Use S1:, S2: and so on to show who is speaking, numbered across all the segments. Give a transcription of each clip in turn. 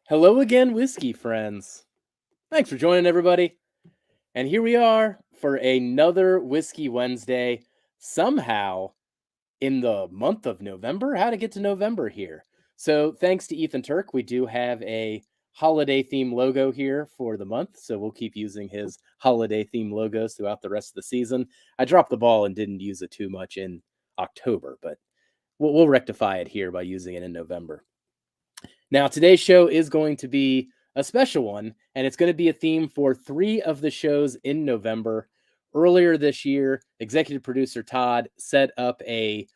S1: Hello again, whiskey friends. Thanks for joining, everybody. And here we are for another Whiskey Wednesday, somehow in the month of November. How to get to November here. So, thanks to Ethan Turk, we do have a holiday theme logo here for the month. So, we'll keep using his holiday theme logos throughout the rest of the season. I dropped the ball and didn't use it too much in October, but we'll rectify it here by using it in November. Now, today's show is going to be a special one, and it's going to be a theme for 3 of the shows in November. Earlier this year, executive producer Todd set up a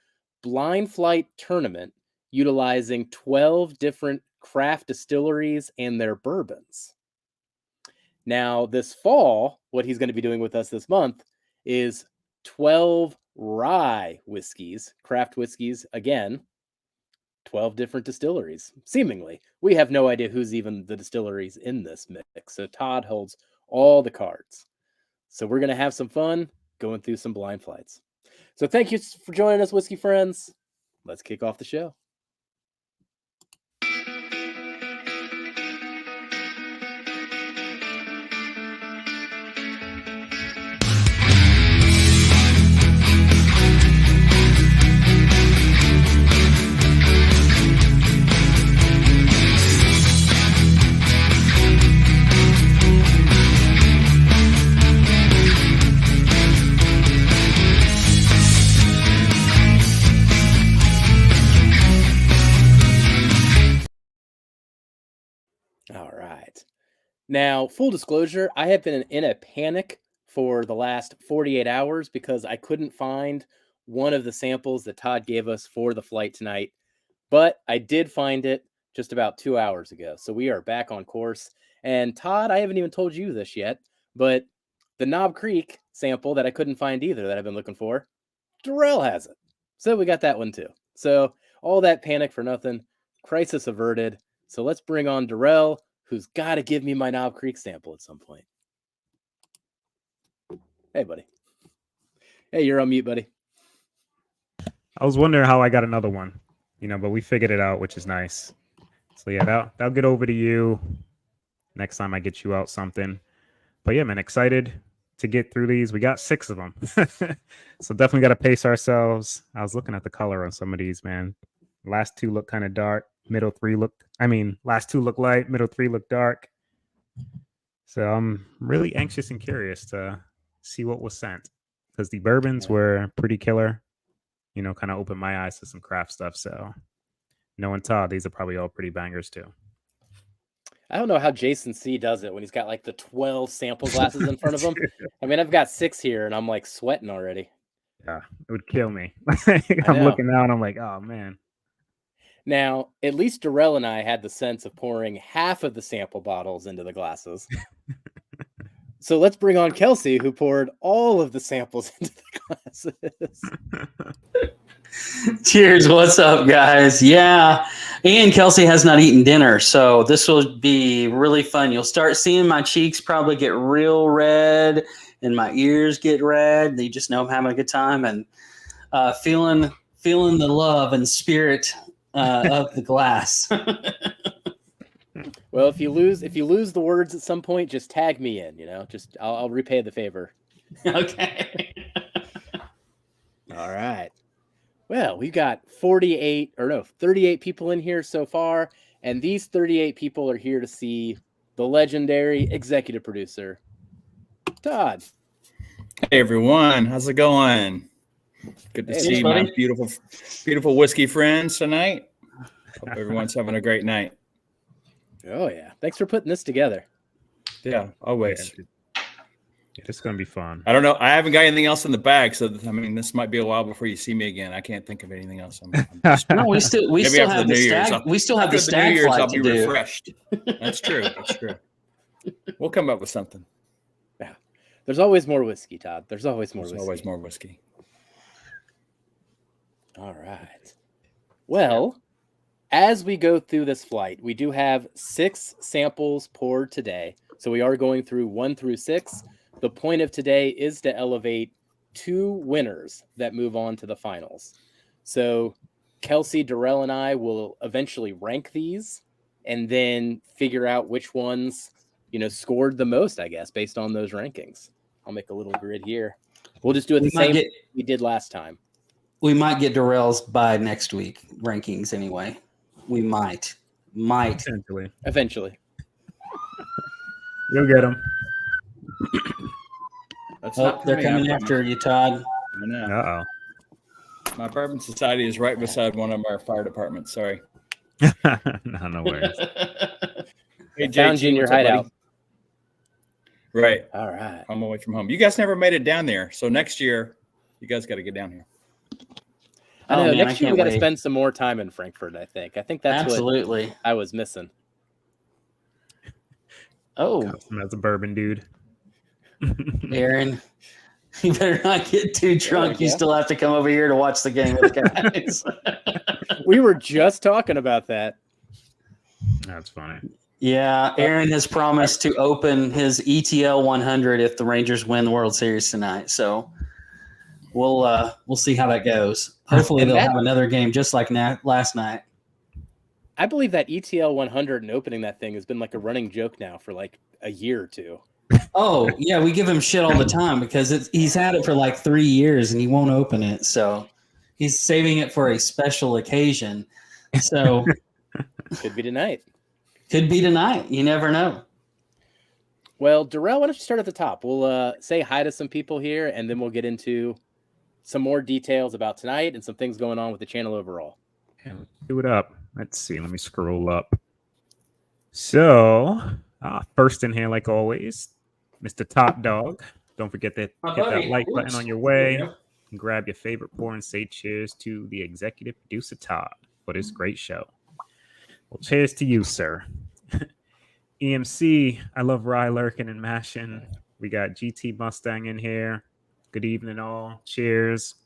S1: blind flight tournament utilizing 12 different craft distilleries and their bourbons. Now, this fall, what he's going to be doing with us this month is 12 rye whiskeys, craft whiskeys again. 12 different distilleries, seemingly. We have no idea who's even the distilleries in this mix. So Todd holds all the cards. So we're going to have some fun going through some blind flights. So thank you for joining us, whiskey friends. Let's kick off the show. All right. Now, full disclosure, I have been in a panic for the last 48 hours because I couldn't find one of the samples that Todd gave us for the flight tonight, but I did find it just about 2 hours ago. So we are back on course. And Todd, I haven't even told you this yet, but the Knob Creek sample that I couldn't find either that I've been looking for, Durrell has it. So we got that one too. So all that panic for nothing, crisis averted. So let's bring on Durrell, who's got to give me my Knob Creek sample at some point. Hey, buddy. Hey, you're on mute, buddy.
S2: I was wondering how I got another one, but we figured it out, which is nice. So yeah, that'll get over to you next time I get you out something. But yeah, man, excited to get through these. We got 6 of them. So definitely got to pace ourselves. I was looking at the color on some of these, man. Last 2 look kind of dark. Last 2 look light. Middle 3 look dark. So I'm really anxious and curious to see what was sent, because the bourbons were pretty killer. Kind of opened my eyes to some craft stuff. So knowing Todd, these are probably all pretty bangers too.
S1: I don't know how Jason C does it when he's got like the 12 sample glasses in front of him. I mean, I've got 6 here and I'm like sweating already.
S2: Yeah, it would kill me. I'm looking now and I'm like, oh man.
S1: Now, at least Durrell and I had the sense of pouring half of the sample bottles into the glasses. So let's bring on Kelsey, who poured all of the samples into the glasses.
S3: Cheers. What's up, guys? Yeah. And Kelsey has not eaten dinner, so this will be really fun. You'll start seeing my cheeks probably get real red and my ears get red. You just know I'm having a good time and feeling the love and spirit of the glass.
S1: Well, if you lose the words at some point, just tag me in, just I'll repay the favor.
S3: Okay.
S1: All right. Well, we've got 38 people in here so far, and these 38 people are here to see the legendary executive producer, Todd.
S4: Hey everyone, how's it going? Good to see my beautiful whiskey friends tonight. Hope everyone's having a great night.
S1: Oh yeah, thanks for putting this together.
S4: Yeah, always.
S2: It's gonna be fun.
S4: I don't know. I haven't got anything else in the bag, so this might be a while before you see me again. I can't think of anything else.
S3: No, we still have the stag. We still have the stag flight
S4: I'll
S3: to
S4: be
S3: do.
S4: refreshed. That's true. We'll come up with something.
S1: Yeah, there's always more whiskey, Todd. There's always more
S4: whiskey.
S1: All right. Well, as we go through this flight, we do have 6 samples poured today. So we are going through 1 through 6. The point of today is to elevate 2 winners that move on to the finals. So Kelsey, Durrell, and I will eventually rank these, and then figure out which ones, scored the most, I guess, based on those rankings. I'll make a little grid here. We'll just do it the same way we did last time.
S3: We might get Darrell's by next week rankings anyway. We might.
S2: Eventually. You'll get them.
S3: They're coming after you, Todd.
S4: I know.
S2: Uh-oh.
S4: My Bourbon Society is right beside one of our fire departments. Sorry.
S2: No worries.
S4: Hey,
S1: Found you in your hideout.
S4: Right.
S1: All right.
S4: I'm away from home. You guys never made it down there. So next year, you guys got to get down here.
S1: I know. Next year, we got to spend some more time in Frankfurt, I think. That's
S3: absolutely
S1: what I was missing.
S3: Oh.
S2: That's a bourbon dude.
S3: Aaron, you better not get too drunk. You still have to come over here to watch the game with the guys.
S1: We were just talking about that.
S2: That's funny.
S3: Yeah, Aaron has promised to open his ETL 100 if the Rangers win the World Series tonight. So we'll see how that goes. Hopefully they'll have another game just like last night.
S1: I believe that ETL 100 and opening that thing has been like a running joke now for like a year or two.
S3: Oh, yeah, we give him shit all the time because he's had it for like 3 years and he won't open it. So he's saving it for a special occasion. So
S1: could be tonight.
S3: Could be tonight. You never know.
S1: Well, Darrell, why don't you start at the top? We'll say hi to some people here, and then we'll get into some more details about tonight and some things going on with the channel overall.
S2: Yeah, let's do it up. Let's see. Let me scroll up. So, first in here, like always, Mr. Top Dog. Don't forget to hit that like button on your way. And grab your favorite pour and say cheers to the executive producer, Todd, for this great show. Well, cheers to you, sir. EMC, I love rye lurking and mashing. We got GT Mustang in here. Good evening, all. Cheers.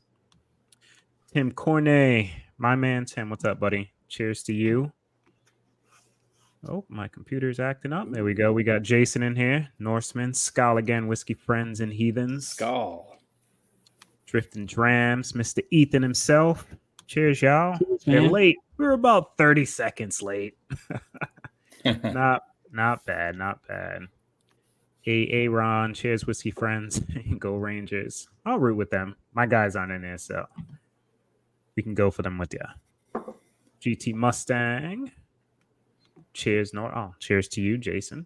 S2: Tim Cornet, my man Tim, what's up, buddy? Cheers to you. Oh, my computer's acting up. There we go. We got Jason in here. Norseman, Skull again, Whiskey Friends and Heathens.
S1: Skull.
S2: Drifting Drams, Mr. Ethan himself. Cheers, y'all. They're
S3: man.
S2: late. We're about 30 seconds late. Not bad, not bad. Hey, Ron, cheers, Whiskey Friends. Go Rangers. I'll root with them. My guys aren't in there, so we can go for them with you. GT Mustang. Cheers, cheers to you, Jason.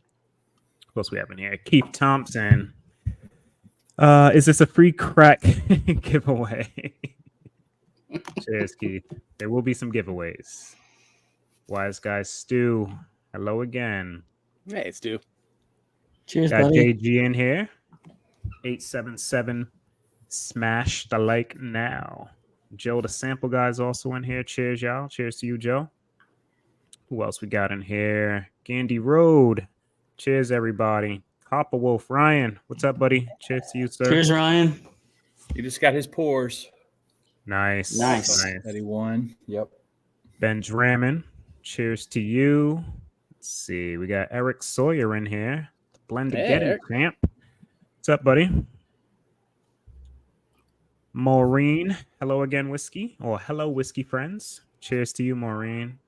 S2: What else we have in here? Keith Thompson. Is this a free crack giveaway? Cheers, Keith. There will be some giveaways. Wise Guy Stu. Hello again.
S1: Hey, Stu.
S3: Cheers,
S2: Got
S3: buddy.
S2: JG in here. 877. Smash the like now. Joe, the sample guy's also in here. Cheers, y'all. Cheers to you, Joe. Who else we got in here? Gandy Road. Cheers, everybody. Copper Wolf Ryan. What's up, buddy? Cheers to you, sir.
S3: Cheers, Ryan.
S4: He just got his pours.
S3: Nice.
S4: That he won. Yep.
S2: Ben Drammond. Cheers to you. Let's see. We got Eric Sawyer in here. Blended Getty champ. What's up, buddy? Maureen. Hello again, Whiskey. Or hello, Whiskey Friends. Cheers to you, Maureen.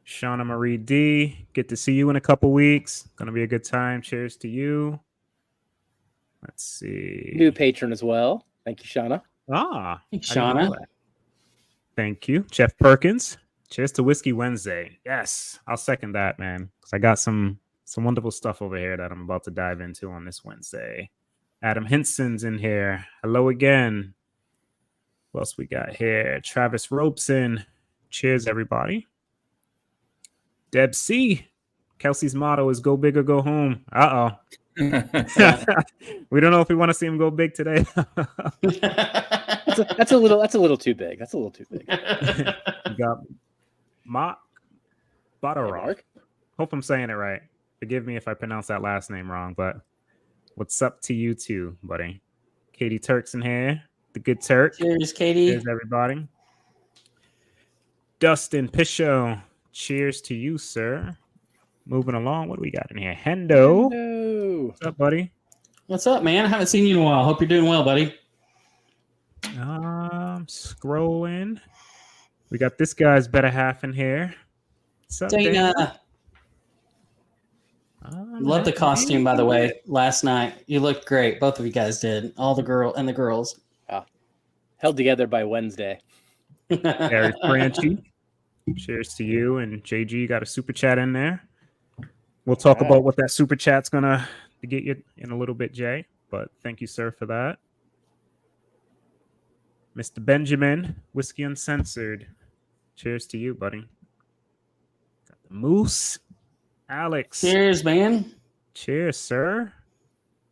S2: Shauna Marie D. Get to see you in a couple weeks. Gonna be a good time. Cheers to you. Let's see.
S1: New patron as well. Thank you, Shauna.
S3: Thanks, Shauna.
S2: Thank you. Jeff Perkins. Cheers to Whiskey Wednesday. Yes, I'll second that, man. Because I got some wonderful stuff over here that I'm about to dive into on this Wednesday. Adam Hinson's in here. Hello again. What else we got here? Travis Robeson. Cheers, everybody. Deb C. Kelsey's motto is go big or go home. Uh-oh. We don't know if we want to see him go big today.
S1: That's a little too big. That's a little too big.
S2: You got Mark Butterrock. Hope I'm saying it right. Forgive me if I pronounce that last name wrong, but what's up to you too, buddy? Katie Turk's in here. The good Turk.
S3: Cheers, Katie.
S2: Cheers, everybody. Dustin Pisho. Cheers to you, sir. Moving along. What do we got in here? Hendo. What's up, buddy?
S3: What's up, man? I haven't seen you in a while. Hope you're doing well, buddy.
S2: Scrolling. We got this guy's better half in here. What's up,
S3: Dana. Love the costume, by the way. Last night, you looked great. Both of you guys did. All the girls.
S1: Held together by Wednesday.
S2: Gary Franchi. Cheers to you. And JG got a super chat in there. We'll talk about what that super chat's gonna get you in a little bit, Jay. But thank you, sir, for that. Mr. Benjamin, Whiskey Uncensored. Cheers to you, buddy. Got the Moose. Alex.
S3: Cheers, man.
S2: Cheers, sir.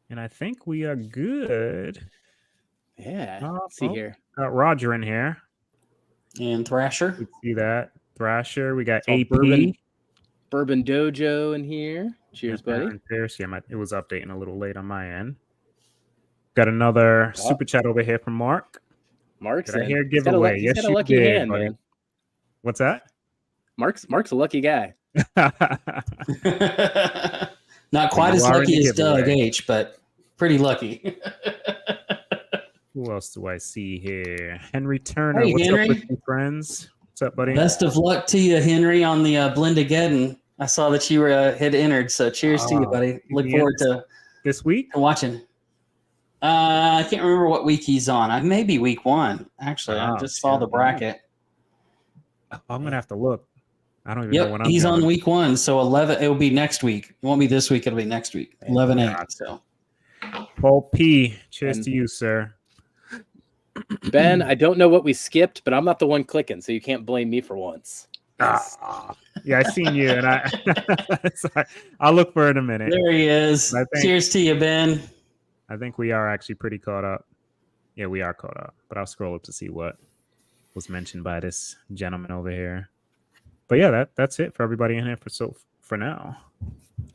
S2: And I think we are good.
S1: Yeah. Let's see here.
S2: Got Roger in here.
S3: And Thrasher.
S2: We see that. Thrasher. We got
S1: It's all
S2: AP.
S1: Bourbon Dojo in here. Cheers, buddy.
S2: Cheers. Yeah, it was updating a little late on my end. Got another super chat over here from Mark.
S1: Mark's
S2: Did I
S1: in.
S2: hear
S1: He's got a
S2: giveaway? Yes,
S1: got a
S2: you
S1: lucky
S2: did,
S1: hand,
S2: buddy.
S1: man.
S2: What's that?
S1: Mark's a lucky guy.
S3: Not quite as
S2: You are in
S3: lucky
S2: the
S3: as Doug
S2: giveaway.
S3: H, but pretty lucky.
S2: Who else do I see here? Henry Turner.
S3: Hey,
S2: What's
S3: Henry.
S2: up with you, friends? What's up, buddy?
S3: Best of luck to you, Henry, on the Blendageddon. I saw that you were had entered, so cheers to you, buddy. Look forward to
S2: this week.
S3: Watching. I can't remember what week he's on. Maybe week 1. Actually, I just saw the bracket.
S2: I'm gonna have to look. I don't even know when I'm
S3: he's
S2: going.
S3: on week 1, so 11. It will be next week. It won't be this week. It'll be next week. 11-8. So,
S2: Paul P. Cheers to you, sir.
S1: Ben, I don't know what we skipped, but I'm not the one clicking, so you can't blame me for once.
S2: Yeah, I seen you, and I. Sorry. I'll look for it in a minute.
S3: there he is. Cheers to you, Ben.
S2: I think we are actually pretty caught up. Yeah, we are caught up, but I'll scroll up to see what was mentioned by this gentleman over here. But yeah, that's it for everybody in here for now.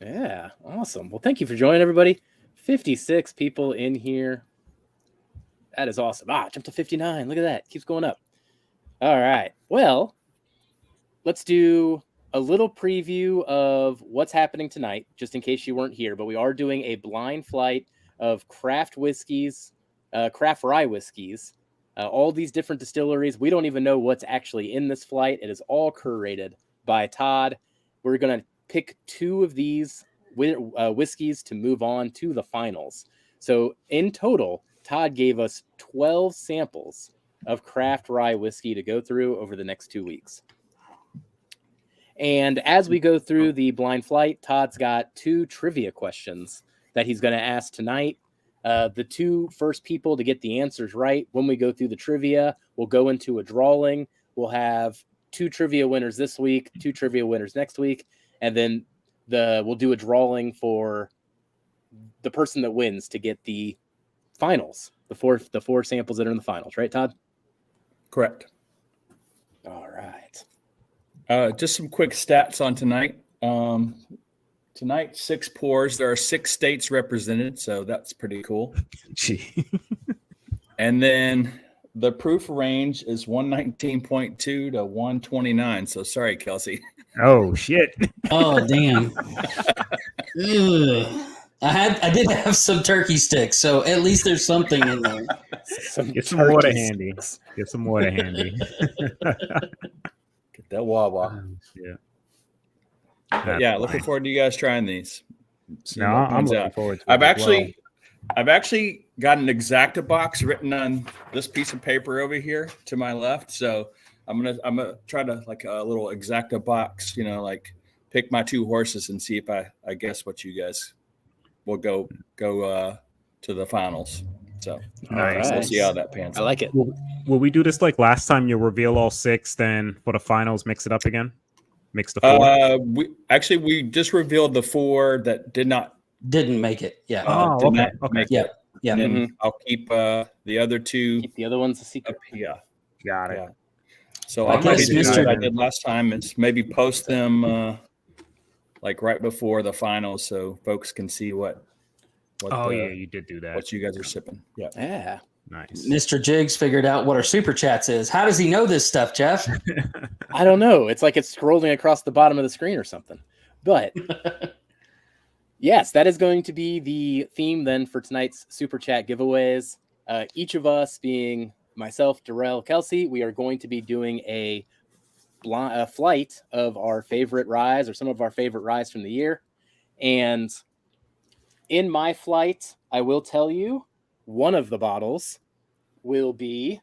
S1: Yeah, awesome. Well, thank you for joining, everybody. 56 people in here. That is awesome. Jumped to 59. Look at that. Keeps going up. All right. Well, let's do a little preview of what's happening tonight, just in case you weren't here. But we are doing a blind flight of craft whiskeys, craft rye whiskeys, all these different distilleries. We don't even know what's actually in this flight. It is all curated by Todd. We're going to pick 2 of these whiskeys to move on to the finals. So in total, Todd gave us 12 samples of craft rye whiskey to go through over the next 2 weeks. And as we go through the blind flight, Todd's got 2 trivia questions that he's going to ask tonight. The 2 first people to get the answers right, when we go through the trivia, we'll go into a drawing. We'll have 2 trivia winners this week, 2 trivia winners next week, and then we'll do a drawing for the person that wins to get the finals, the four samples that are in the finals, right, Todd?
S4: Correct.
S1: All right.
S4: Just some quick stats on tonight. Tonight, 6 pours. There are 6 states represented, so that's pretty cool.
S2: Gee.
S4: And then the proof range is 119.2 to 129. So sorry, Kelsey.
S2: Oh shit.
S3: Oh damn. Ugh. I did have some turkey sticks, so at least there's something in there.
S2: Get some water handy. Get some water handy.
S4: Get that Wawa.
S2: Yeah.
S4: Yeah, looking forward to you guys trying these.
S2: No, I'm looking forward to it.
S4: I've actually got an Exacta box written on this piece of paper over here to my left. So I'm gonna try to like a little Exacta box, like pick my 2 horses and see if I guess what you guys will go to the finals. So
S2: Nice.
S4: We'll see how that pans out.
S1: I like it.
S2: Will we do this like last time? You reveal all 6, then for the finals, mix it up again. Mix the 4.
S4: We just revealed the 4 that
S3: Didn't make it. Yeah.
S2: Okay.
S3: Yeah. Yeah.
S4: And I'll keep the other 2.
S1: Keep the other ones a secret.
S4: Yeah.
S2: Got it.
S4: Yeah. So
S3: I
S4: I'm going
S3: guess
S4: to do
S3: Mr.
S4: what I did last time. It's maybe post them like right before the finals, so folks can see what.
S2: You did do that.
S4: What you guys are sipping. Yeah.
S1: Yeah.
S2: Nice.
S3: Mr. Jiggs figured out what our super chats is. How does he know this stuff, Jeff?
S1: I don't know. It's like it's scrolling across the bottom of the screen or something. But yes, that is going to be the theme then for tonight's super chat giveaways. Each of us, being myself, Darrell, Kelsey, we are going to be doing a flight of our favorite ryes or some of our favorite ryes from the year. And in my flight, I will tell you, one of the bottles will be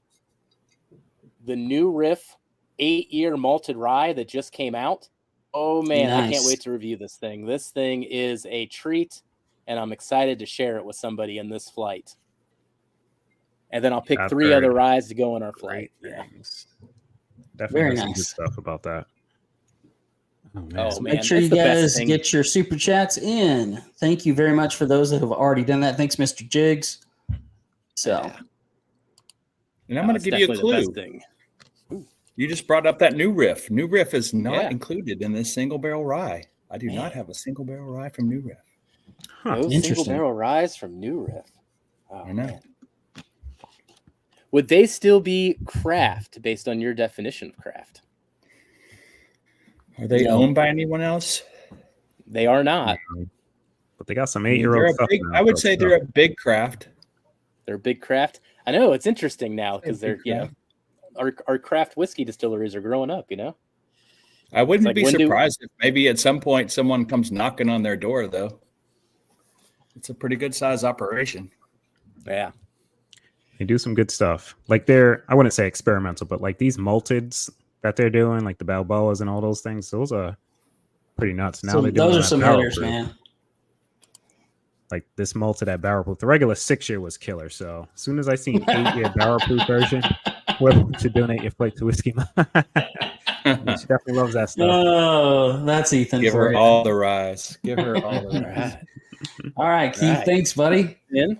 S1: the New Riff 8-year malted rye that just came out. Oh man, I can't
S3: Nice.
S1: wait to review this thing. This thing is a treat, and I'm excited to share it with somebody in this flight. And then I'll pick
S2: I've
S1: 3
S2: heard
S1: other ryes to go on our flight.
S2: Great
S1: Yeah.
S2: things. Definitely
S3: Very
S2: heard some good
S3: nice.
S2: stuff about that. Oh man.
S1: Oh,
S3: So
S1: man,
S3: make sure
S1: it's
S3: you
S1: the best
S3: guys
S1: thing.
S3: get your super chats in. Thank you very much for those that have already done that. Thanks, Mr. Jigs. So
S1: Yeah.
S4: And I'm going
S1: it's
S4: to give you a
S1: definitely the best
S4: clue.
S1: thing.
S4: You just brought up that New Riff. New Riff is not
S1: Yeah.
S4: included in this single barrel rye. I do
S1: Man.
S4: not have a single barrel rye from New Riff.
S2: Huh.
S1: No single
S3: Interesting.
S1: barrel ryes from New Riff. Oh,
S4: I know.
S1: man. Would they still be craft based on your definition of craft?
S4: Are they
S3: No.
S4: owned by anyone else?
S1: They are not.
S2: But they got some
S4: I mean,
S2: 8-year-old
S4: they're a
S2: stuff
S4: big,
S2: now,
S4: I would
S2: so
S4: say
S2: it's
S4: they're a big craft.
S1: They're a big craft. I know it's interesting now because
S4: They're
S1: they're,
S4: big
S1: our craft whiskey distilleries are growing up,
S4: I wouldn't
S1: like,
S4: be
S1: when do-
S4: surprised if maybe at some point someone comes knocking on their door, though. It's a pretty good size operation.
S1: Yeah.
S2: They do some good stuff. Like they're, I wouldn't say experimental, but like these malteds that they're doing, like the Balboas and all those things, those are pretty nuts. Now
S3: So
S2: they're doing
S3: those are
S2: them at
S3: some
S2: barrel
S3: hitters,
S2: proof.
S3: man.
S2: Like this malted at barrel proof. The regular 6-year was killer. So as soon as I see an 8-year barrel proof version, whoever should donate your plate to Whiskey. She definitely loves that stuff.
S3: Oh, that's Ethan
S4: Give
S3: for
S4: her
S3: you.
S4: all the ryes. Give her all
S1: All
S4: the ryes.
S1: right.
S3: All right, Keith.
S1: Right.
S3: Thanks, buddy.
S1: In.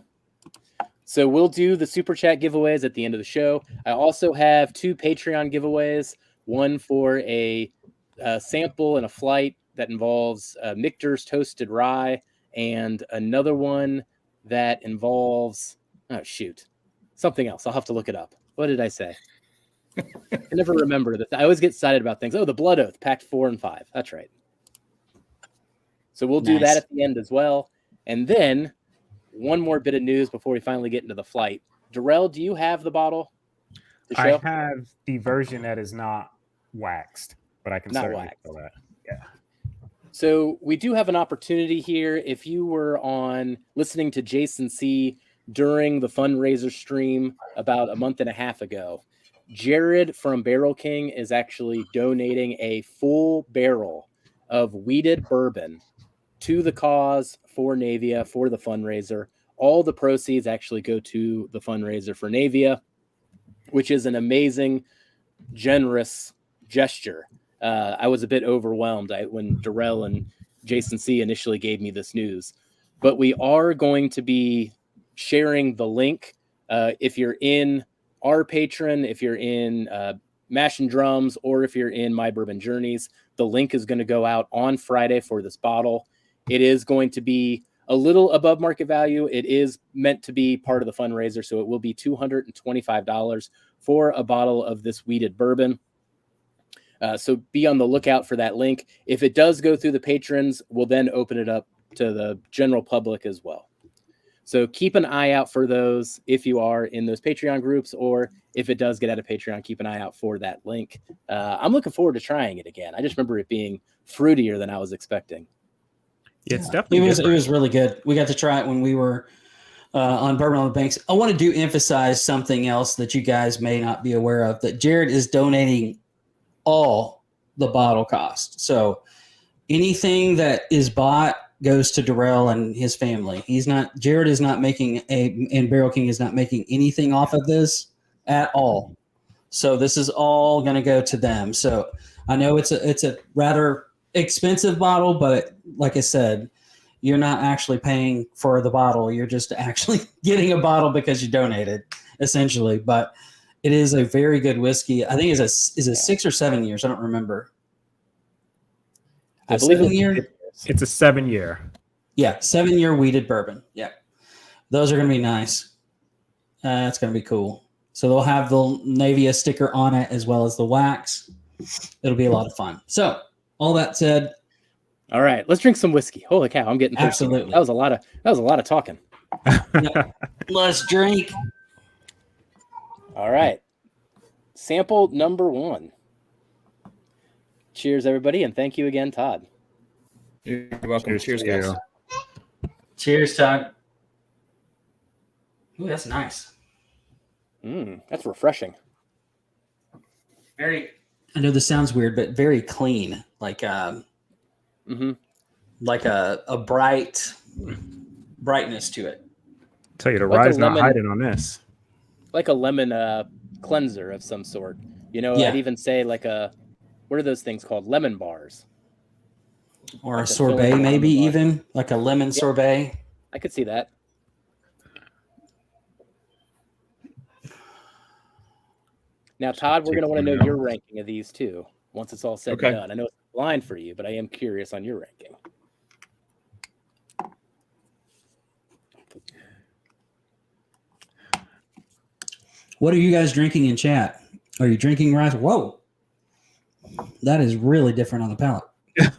S1: So we'll do the super chat giveaways at the end of the show. I also have 2 Patreon giveaways. One for a sample and a flight that involves Michter's toasted rye, and another one that involves something else. I'll have to look it up. What did I say? I never remember that. I always get excited about things. Oh, the Blood Oath, Pact 4 and 5. That's right. So we'll do
S3: Nice.
S1: that at the end as well. And then one more bit of news before we finally get into the flight. Darrell, do you have the bottle to
S2: I
S1: show?
S2: have the version that is not waxed, but I can
S1: Not
S2: certainly
S1: waxed.
S2: feel that.
S1: So we do have an opportunity here. If you were listening to Jason C during the fundraiser stream about a month and a half ago, Jared from Barrel King is actually donating a full barrel of wheated bourbon to the cause for Navia for the fundraiser. All the proceeds actually go to the fundraiser for Navia, which is an amazing, generous gesture. I was a bit overwhelmed when Darrell and Jason C initially gave me this news, but we are going to be sharing the link. If you're in our patron, if you're in Mash and Drums, or if you're in My Bourbon Journeys, the link is going to go out on Friday for this bottle. It is going to be a little above market value. It is meant to be part of the fundraiser, so it will be $225 for a bottle of this wheated bourbon. So be on the lookout for that link. If it does go through the patrons, we'll then open it up to the general public as well. So keep an eye out for those if you are in those Patreon groups, or if it does get out of Patreon, keep an eye out for that link. I'm looking forward to trying it again. I just remember it being fruitier than I was expecting.
S2: Yeah, it's definitely
S3: It
S2: different.
S3: was really good. We got to try it when we were on Bourbon on the Banks. I want to emphasize something else that you guys may not be aware of, that Jared is donating all the bottle cost. So anything that is bought goes to Darrell and his family. Jared is not making and Barrel King is not making anything off of this at all. So this is all going to go to them. So I know it's a rather expensive bottle, but like I said, you're not actually paying for the bottle. You're just actually getting a bottle because you donated, essentially. But it is a very good whiskey. I think is it 6 or 7 years? I don't remember.
S1: I believe
S3: 7 year.
S2: It's a 7-year.
S3: Yeah, 7-year wheated bourbon. Yeah, those are going to be nice. That's going to be cool. So they'll have the Navia sticker on it as well as the wax. It'll be a lot of fun. So all that said,
S1: All right, let's drink some whiskey. Holy cow, I'm getting thirsty.
S3: Absolutely.
S1: That was a lot of talking.
S3: let's drink.
S1: All right. Sample number 1. Cheers, everybody, and thank you again, Todd.
S4: You're welcome. Cheers,
S2: to
S4: guys.
S2: you.
S3: Cheers, Todd. Ooh, that's nice.
S1: That's refreshing.
S3: Very. I know this sounds weird, but very clean. Like like a brightness to it.
S2: Tell you, the
S1: Like a
S2: rye's not
S1: lemon-
S2: hiding on this.
S1: Like a lemon cleanser of some sort. You know,
S3: Yeah.
S1: I'd even say like what are those things called? Lemon bars.
S3: Or
S1: Like
S3: a
S1: a
S3: sorbet,
S1: filling
S3: maybe
S1: lemon bar.
S3: even like a lemon sorbet.
S1: I could see that. Now, Todd, we're going to want to know your ranking of these too, once it's all said
S4: Okay.
S1: and done. I know it's blind for you, but I am curious on your ranking.
S3: What are you guys drinking in chat? Are you drinking rice? Whoa. That is really different on the palate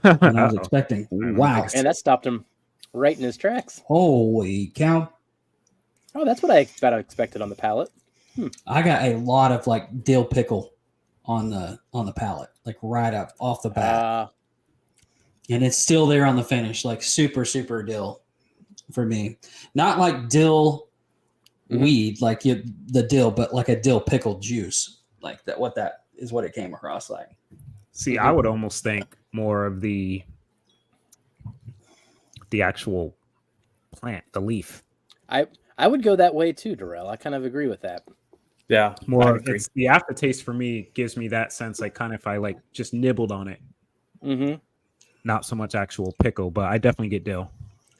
S3: than I was
S2: Uh-oh.
S3: expecting.
S2: don't
S3: Wow.
S2: think
S1: And that stopped him right in his tracks.
S3: Holy cow.
S1: Oh, that's what I about expected on the palate.
S3: I got a lot of like dill pickle on the palate, like right up off the bat. And it's still there on the finish, like super, super dill for me. Not like dill weed, like the dill, but like a dill pickle juice. Like that is what it came across like.
S2: See, I would almost think more of the actual plant, the leaf.
S1: I would go that way too, Darrell. I kind of agree with that.
S4: Yeah, I
S2: More,
S4: agree.
S2: it's the aftertaste for me gives me that sense, like kind of if I like just nibbled on it,
S1: Mm-hmm.
S2: not so much actual pickle, but I definitely get dill.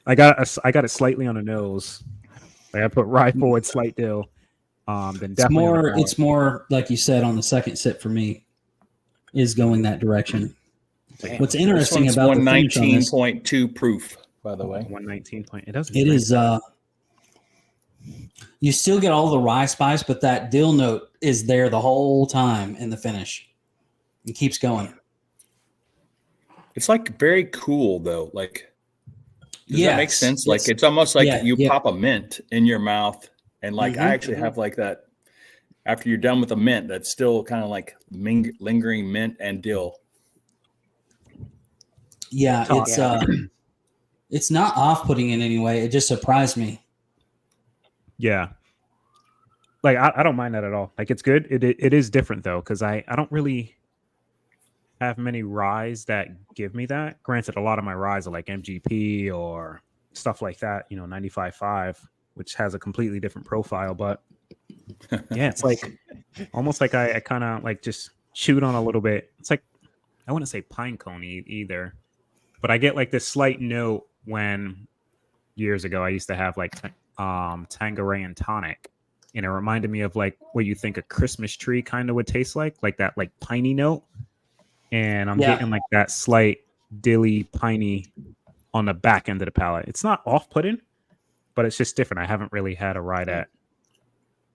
S2: I got it slightly on the nose. Like I put rye forward, slight dill. Then definitely on the palate.
S3: It's more like you said on the second sip for me is going that direction.
S1: Damn.
S3: What's
S4: This
S3: interesting
S4: one's
S3: about the finish on this,
S4: 119.2 proof, by the way.
S2: 119 point. It doesn't.
S3: it
S2: drink
S3: is
S2: that.
S3: you still get all the rye spice, but that dill note is there the whole time in the finish. It keeps going.
S4: It's like very cool though. Like, does that make
S3: Yes,
S4: sense?
S3: it's-
S4: Like, it's almost like
S3: yeah,
S4: you
S3: yeah.
S4: pop a mint in your mouth, and like I
S3: Mhm,
S4: actually have like that. After you're done with the mint, that's still kind of like lingering mint and dill.
S3: Yeah, it's not off-putting in any way. It just surprised me.
S2: Yeah. Like I don't mind that at all. Like it's good. It is different though, because I don't really have many ryes that give me that. Granted, a lot of my ryes are like MGP or stuff like that, 95.5, which has a completely different profile. But yeah, it's like almost like I kind of like just chewed on a little bit. It's like I wouldn't say pine cone either, but I get like this slight note when years ago I used to have like Tanqueray and tonic, and it reminded me of like what you think a Christmas tree kind of would taste like that like piney note. And I'm getting like that slight dilly piney on the back end of the palate. It's not off-putting, but it's just different. I haven't really had a rye that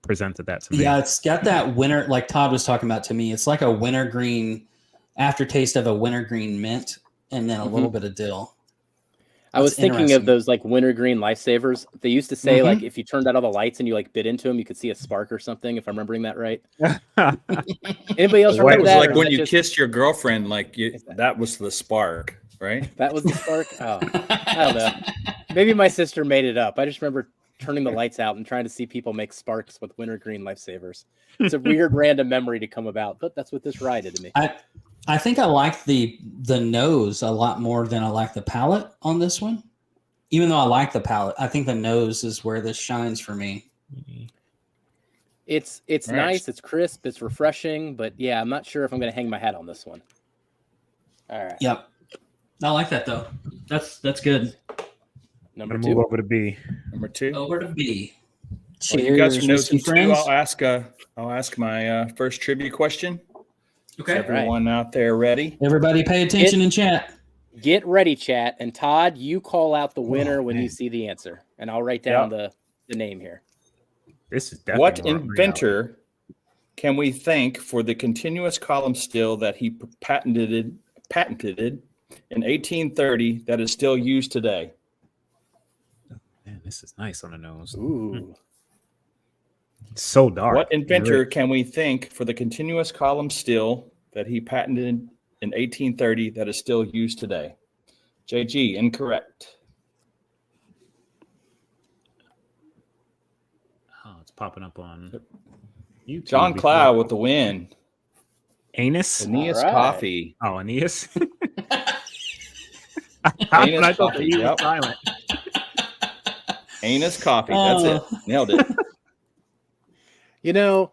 S2: presented that to me.
S3: Yeah, it's got that winter, like Todd was talking about to me. It's like a wintergreen aftertaste of a wintergreen mint, and then a little bit of dill.
S1: I was
S3: That's
S1: thinking of
S3: interesting.
S1: those like wintergreen lifesavers. They used to say like if you turned out all the lights and you like bit into them, you could see a spark or something. If I'm remembering that right. Anybody else
S4: It
S1: remember
S4: was
S1: that?
S4: like
S1: Or
S4: when
S1: is
S4: you
S1: that just-
S4: kissed your girlfriend, like that was the spark, right?
S1: That was the spark. Oh, I don't know. Maybe my sister made it up. I just remember turning the lights out and trying to see people make sparks with wintergreen lifesavers. It's a weird random memory to come about, but that's what this rye did to me.
S3: I think I like the nose a lot more than I like the palate on this one. Even though I like the palate, I think the nose is where this shines for me.
S1: It's
S4: Right.
S1: nice, it's crisp, it's refreshing, but yeah, I'm not sure if I'm going to hang my hat on this one. All right.
S3: Yep. I like that though. That's good.
S1: Number
S2: I'm
S1: two.
S2: gonna move over to B.
S4: Number 2.
S3: Over to B.
S4: Well, you guys are
S3: Cheers,
S4: nosing
S3: whiskey
S4: too.
S3: friends.
S4: I'll ask my first trivia question.
S3: Okay.
S4: Is everyone out there ready?
S3: Everybody pay attention in chat.
S1: Get ready, chat. And Todd, you call out the winner when you
S3: man.
S1: see the answer. And I'll write down the name here.
S2: This is definitely
S4: What
S2: more up my alley.
S4: inventor can we thank for the continuous column still that he patented in 1830 that is still used today?
S2: Man, this is nice on the nose.
S1: Ooh.
S2: It's so dark.
S4: What inventor
S2: Rich.
S4: can we thank for the continuous column still that he patented in in 1830 that is still used today. JG, incorrect.
S2: Oh, it's popping up on YouTube.
S4: John
S2: before.
S4: Cloud with the win.
S2: Anus?
S4: Aeneas
S1: All right.
S4: Coffee.
S2: Oh, Aeneas?
S4: Aeneas
S2: I thought the
S4: Coffee,
S2: E was
S4: yep.
S2: silent.
S4: Aeneas Coffee. That's it. Nailed it.
S1: You know,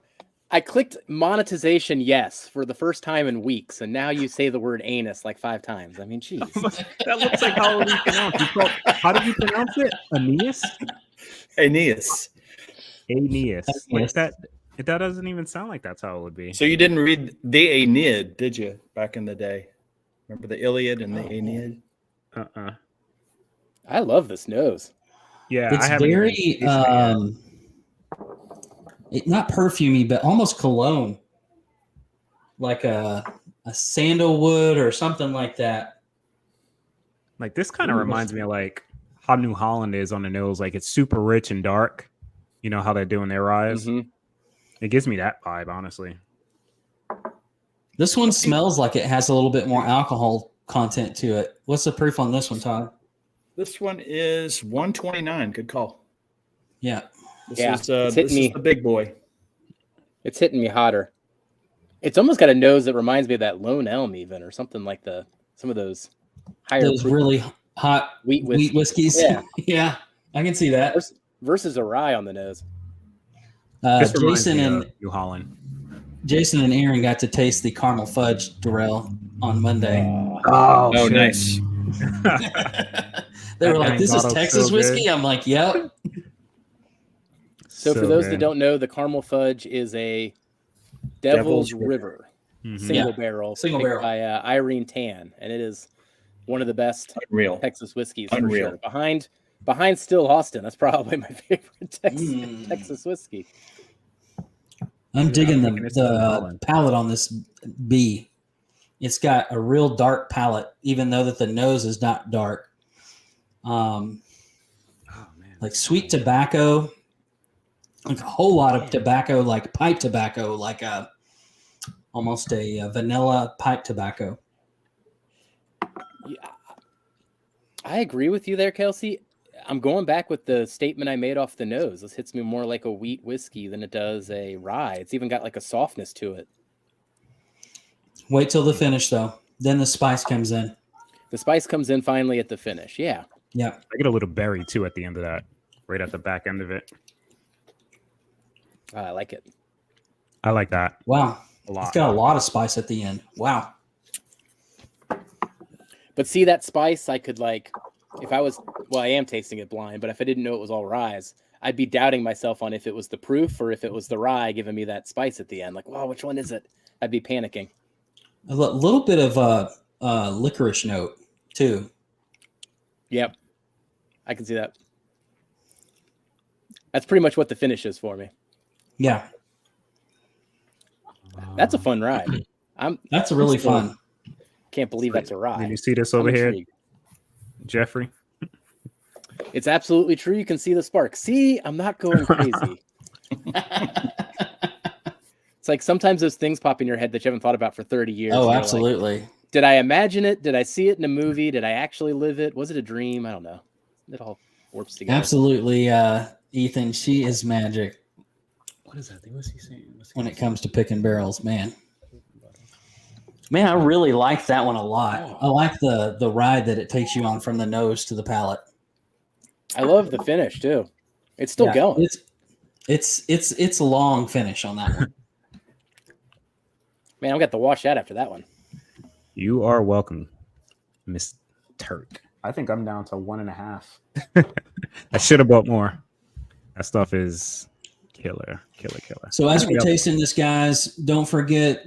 S1: I clicked monetization yes for the first time in weeks, and now you say the word anus like 5 times. I mean, geez.
S2: That looks like how it was pronounced. How did you pronounce it? Aeneas?
S4: Aeneas.
S2: Aeneas. Like
S3: Aeneas.
S2: that doesn't even sound like that's how it would be.
S4: So you didn't read the Aeneid, did you, back in the day? Remember the Iliad and the Aeneid?
S2: Uh-uh.
S1: I love this nose.
S2: Yeah,
S3: It's
S2: I haven't even
S3: very
S2: tasted it yet.
S3: not perfumey, but almost cologne, like a sandalwood or something like that.
S2: Like this kind of reminds me of like how New Holland is on the nose. Like it's super rich and dark. You know how they're doing their ryes.
S1: Mhm.
S2: It gives me that vibe, honestly.
S3: This one smells like it has a little bit more alcohol content to it. What's the proof on this one, Todd?
S4: This one is 129. Good call.
S3: Yeah.
S4: This
S1: Yeah,
S4: is
S1: it's hitting
S4: this
S1: me.
S4: is the big boy.
S1: It's hitting me hotter. It's almost got a nose that reminds me of that Lone Elm, even, or something like some of those higher
S3: Those
S1: proof
S3: really hot
S1: wheat
S3: wheat whiskeys.
S1: Yeah.
S3: Yeah, I can see that.
S1: versus a rye on the nose.
S2: This reminds
S3: Jason
S2: me
S3: and
S2: of New Holland.
S3: Jason and Aaron got to taste the caramel fudge Durrell on Monday.
S4: Oh, nice.
S3: They were
S2: That
S3: like, "This is
S2: Gangotto's
S3: Texas
S2: so
S3: whiskey."
S2: good.
S3: I'm like, "Yep."
S1: So for those that
S2: good.
S1: don't know, the caramel fudge is a Devil's
S4: Devil's
S1: River
S2: Mhm.
S1: single
S3: Yeah,
S1: barrel,
S3: single
S1: picked
S3: barrel.
S1: by Irene Tan, and it is one of the best
S4: Unreal.
S1: Texas whiskeys
S4: Unreal.
S1: for sure. Behind Still Austin, that's probably my favorite Texas whiskey.
S3: I'm digging
S2: thinking it's New
S3: the
S2: Holland.
S3: palate on this B. It's got a real dark palate, even though that the nose is not dark.
S2: Oh man.
S3: Like sweet tobacco, like a whole lot of tobacco, like pipe tobacco, like almost a vanilla pipe tobacco.
S1: Yeah, I agree with you there, Kelsey. I'm going back with the statement I made off the nose. This hits me more like a wheat whiskey than it does a rye. It's even got like a softness to it.
S3: Wait till the finish, though. Then the spice comes in.
S1: The spice comes in finally at the finish. Yeah.
S3: Yeah.
S2: I get a little berry too at the end of that, right at the back end of it.
S1: I like it.
S2: I like that
S3: Wow.
S2: a lot.
S3: It's got a lot of spice at the end. Wow.
S1: But see that spice, I could I am tasting it blind, but if I didn't know it was all rye, I'd be doubting myself on if it was the proof or if it was the rye giving me that spice at the end. Like, wow, which one is it? I'd be panicking.
S3: A little bit of a licorice note, too.
S1: Yep. I can see that. That's pretty much what the finish is for me.
S3: Yeah.
S1: That's a fun ride.
S3: That's really fun.
S1: Can't believe that's a rye.
S2: Did you see this over
S1: I'm
S2: here,
S1: intrigued.
S2: Jeffrey?
S1: It's absolutely true. You can see the spark. See, I'm not going crazy. It's like sometimes those things pop in your head that you haven't thought about for 30 years.
S3: Oh,
S1: and you're
S3: absolutely.
S1: like, did I imagine it? Did I see it in a movie? Did I actually live it? Was it a dream? I don't know. It all warps together.
S3: Absolutely, Ethan. She is magic
S2: What is that? What's he saying?
S3: when it comes to picking barrels, man. Man, I really like that one a lot. I like the ride that it takes you on from the nose to the palate.
S1: I love the finish too. It's still going.
S3: It's a long finish on that one.
S1: Man, I've got the wash out after that one.
S2: You are welcome, Miss Turk. I think I'm down to 1.5. I should have bought more. That stuff is killer.
S3: So as we're tasting this, guys, don't forget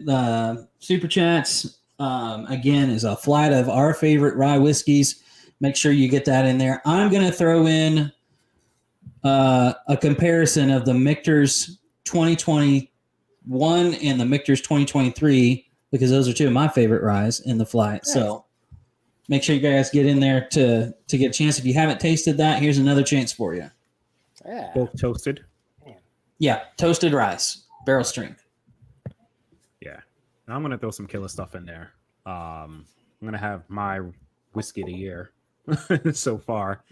S3: super chats. Again, is a flight of our favorite rye whiskeys. Make sure you get that in there. I'm going to throw in a comparison of the Michter's 2021 and the Michter's 2023 because those are two of my favorite ryes in the flight. Nice. So make sure you guys get in there to get a chance. If you haven't tasted that, here's another chance for you.
S1: Yeah.
S2: Both toasted.
S3: Yeah, toasted rice, barrel strength.
S2: Yeah, I'm gonna throw some killer stuff in there. I'm gonna have my whiskey of the year so far,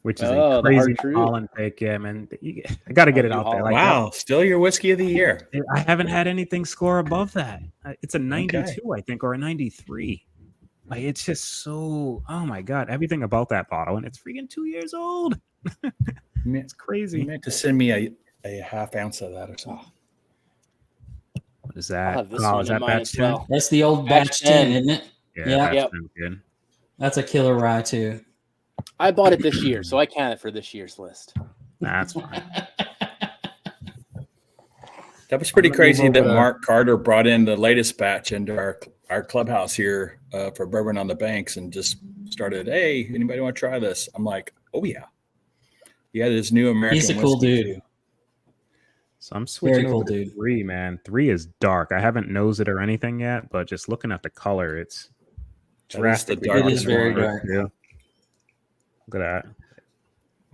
S2: which is
S1: Oh,
S2: a
S1: the Hard
S2: crazy
S1: Truth.
S2: Holland pick. Yeah, man, I got to get it
S1: New
S2: out there.
S1: Holland.
S2: Like
S4: Wow, still your whiskey of the year.
S2: I haven't had anything score above that. It's a 92,
S4: Okay.
S2: I think, or a 93. Like it's just so. Oh my god, everything about that bottle, and it's freaking 2 years old. It's
S4: You
S2: crazy.
S4: meant to send me a half ounce of that or something.
S2: What is
S1: I'll
S2: that?
S1: have this
S2: Oh,
S1: one
S2: is
S1: in
S2: that
S1: mine
S2: batch
S1: as
S2: 10?
S1: well.
S3: That's the old
S1: Batch
S3: batch 10,
S1: 10.
S3: isn't it?
S2: Yeah,
S3: Yeah.
S2: batch
S1: Yep.
S2: 10's good.
S3: That's a killer rye too.
S1: I bought it this year, so I count it for this year's list.
S2: Nah, that's fine.
S4: That was pretty
S2: I'm gonna move
S4: crazy that
S2: over to-
S4: Mark Carter brought in the latest batch into our clubhouse here for Bourbon on the Banks and just started, hey, anybody want to try this? I'm like, oh, yeah. He had his new American
S3: He's a cool
S4: whiskey,
S3: dude.
S4: too.
S2: So I'm switching
S3: cool
S2: over to
S3: dude.
S2: 3, man. 3 is dark. I haven't nosed it or anything yet, but just looking at the color, it's
S4: That is the
S2: drastically
S4: darkest
S3: It is very
S2: one.
S3: dark.
S2: Yeah. Look at that.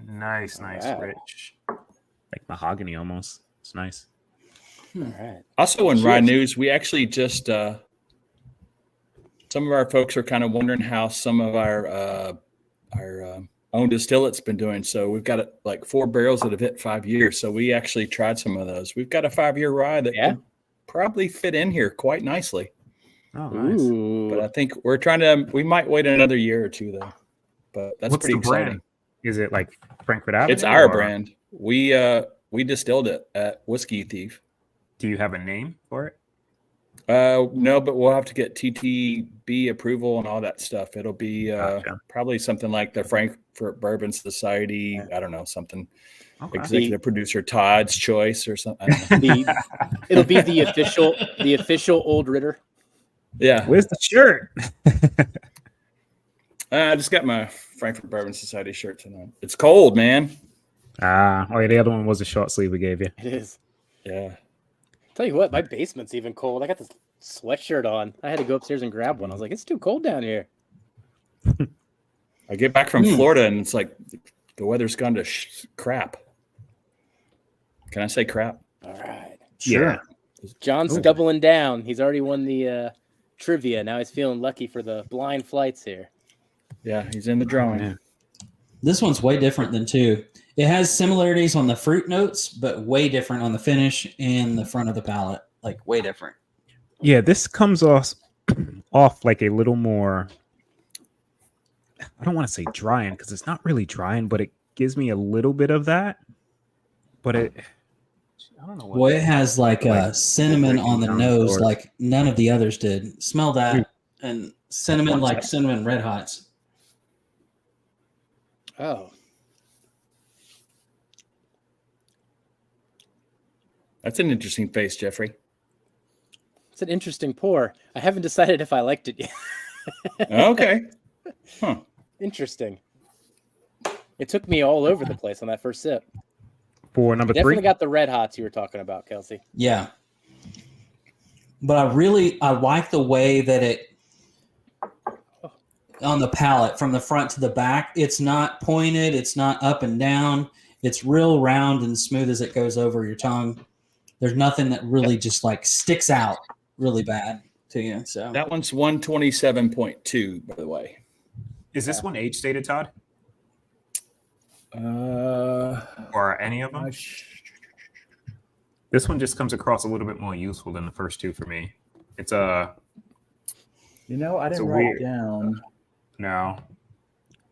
S2: Nice,
S1: Wow.
S2: rich. Like mahogany almost. It's nice.
S1: All right.
S4: Also in
S1: Cheers.
S4: Rye News, we actually just some of our folks are kind of wondering how some of our own distillate's been doing. So we've got like 4 barrels that have hit 5 years. So we actually tried some of those. We've got a 5-year rye that
S1: Yeah.
S4: could probably fit in here quite nicely.
S2: Oh, nice.
S1: Ooh.
S4: But I think we're trying to. We might wait another year or two though. But that's
S2: What's
S4: pretty
S2: the brand?
S4: exciting.
S2: Is it like Frankfurt Avenue?
S4: It's our
S2: or
S4: brand. We distilled it at Whiskey Thief.
S2: Do you have a name for it?
S4: No, but we'll have to get TTB approval and all that stuff. It'll be
S2: Gotcha.
S4: probably something like the Frankfurt Bourbon Society. I don't know, something
S2: Okay.
S4: executive producer Todd's choice or something. I don't know.
S1: It'll be the official Old Ritter.
S4: Yeah,
S2: Where's the shirt?
S4: I just got my Frankfurt Bourbon Society shirt tonight. It's cold, man.
S2: Oh yeah, the other one was a short sleeve we gave you.
S1: It is.
S4: Yeah.
S1: Tell you what, my basement's even cold. I got this sweatshirt on. I had to go upstairs and grab one. I was like, it's too cold down here.
S4: I get back from Florida and it's like the weather's gone to crap. Can I say crap?
S1: All right.
S2: Sure.
S1: John's doubling down. He's already won the trivia. Now he's feeling lucky for the blind flights here.
S4: Yeah, he's in the drawing.
S2: Yeah.
S3: This one's way different than 2. It has similarities on the fruit notes, but way different on the finish and the front of the palate. Like way different.
S2: Yeah, this comes off like a little more. I don't want to say drying because it's not really drying, but it gives me a little bit of that. But I don't know.
S3: Well, it has like cinnamon on the
S2: down
S3: nose,
S2: doors.
S3: like none of the others did. Smell that, and cinnamon, like cinnamon red hots.
S1: Oh.
S4: That's an interesting face, Jeffrey.
S1: It's an interesting pour. I haven't decided if I liked it yet.
S4: Okay. Huh.
S1: Interesting. It took me all over the place on that first sip.
S2: For number
S1: Definitely
S2: 3,
S1: got the red hots you were talking about, Kelsey.
S3: Yeah. But I like the way that it on the palate from the front to the back. It's not pointed. It's not up and down. It's real round and smooth as it goes over your tongue. There's nothing that really just like sticks out really bad to you. So
S4: That one's 127.2, by the way.
S2: is this one age stated, Todd,
S4: Uh,
S2: or any of them? This one just comes across a little bit more useful than the first 2 for me. It's
S4: I
S2: It's
S4: didn't
S2: a
S4: write
S2: weird-
S4: it down.
S2: no,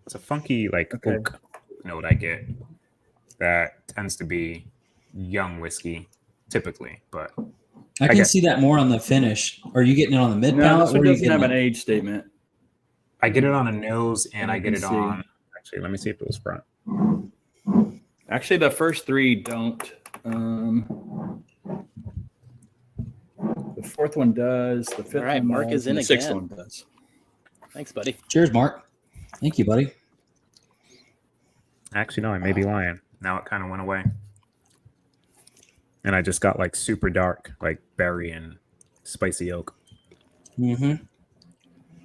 S2: it's a funky like
S4: Okay.
S2: oak note I get that tends to be young whiskey typically, but
S3: I can
S2: guess-
S3: see that more on the finish. Are you getting it on the mid
S4: No,
S3: palate?
S4: this one
S3: Or are you
S4: doesn't have
S3: getting
S4: an
S3: it?
S4: age statement.
S2: I get it on a nose and I get
S4: can
S2: it
S4: see.
S2: on. Actually, let me see if it was front.
S4: Actually, the first 3 don't. The 4th one does. The 5th
S1: All right,
S4: one
S1: Mark
S4: does,
S1: is
S4: and
S1: in
S4: the 6th
S1: again.
S4: one does.
S1: Thanks, buddy.
S3: Cheers, Mark. Thank you, buddy.
S2: Actually, no, I may be lying. Now it kind of went away. And I just got like super dark, like berry and spicy oak.
S3: Mm-hmm.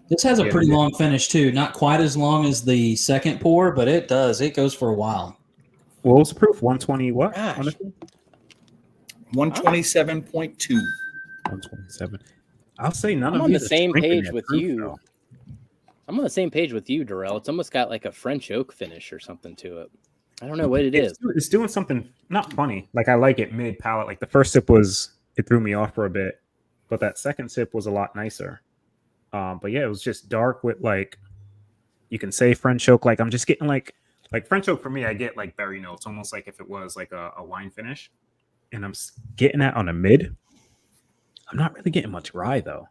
S3: This has a
S2: Yeah,
S3: pretty
S2: yeah.
S3: long finish too. Not quite as long as the second pour, but it does. It goes for a while.
S2: What was the proof? 120 what?
S1: Gosh.
S2: Honestly?
S4: 127.2.
S2: 127. I'll say none
S1: I'm
S2: of
S1: on
S2: these
S1: the
S2: are
S1: same
S2: strengthening
S1: page
S2: their
S1: with
S2: proof,
S1: you.
S2: though.
S1: I'm on the same page with you, Darrell. It's almost got like a French oak finish or something to it. I don't know what it is.
S2: It's doing something not funny. Like I like it mid palate. Like the first sip it threw me off for a bit, but that second sip was a lot nicer. But yeah, it was just dark with like, you can say French oak. Like I'm just getting like French oak for me. I get like berry notes, almost like if it was like a wine finish, and I'm getting that on a mid. I'm not really getting much rye though.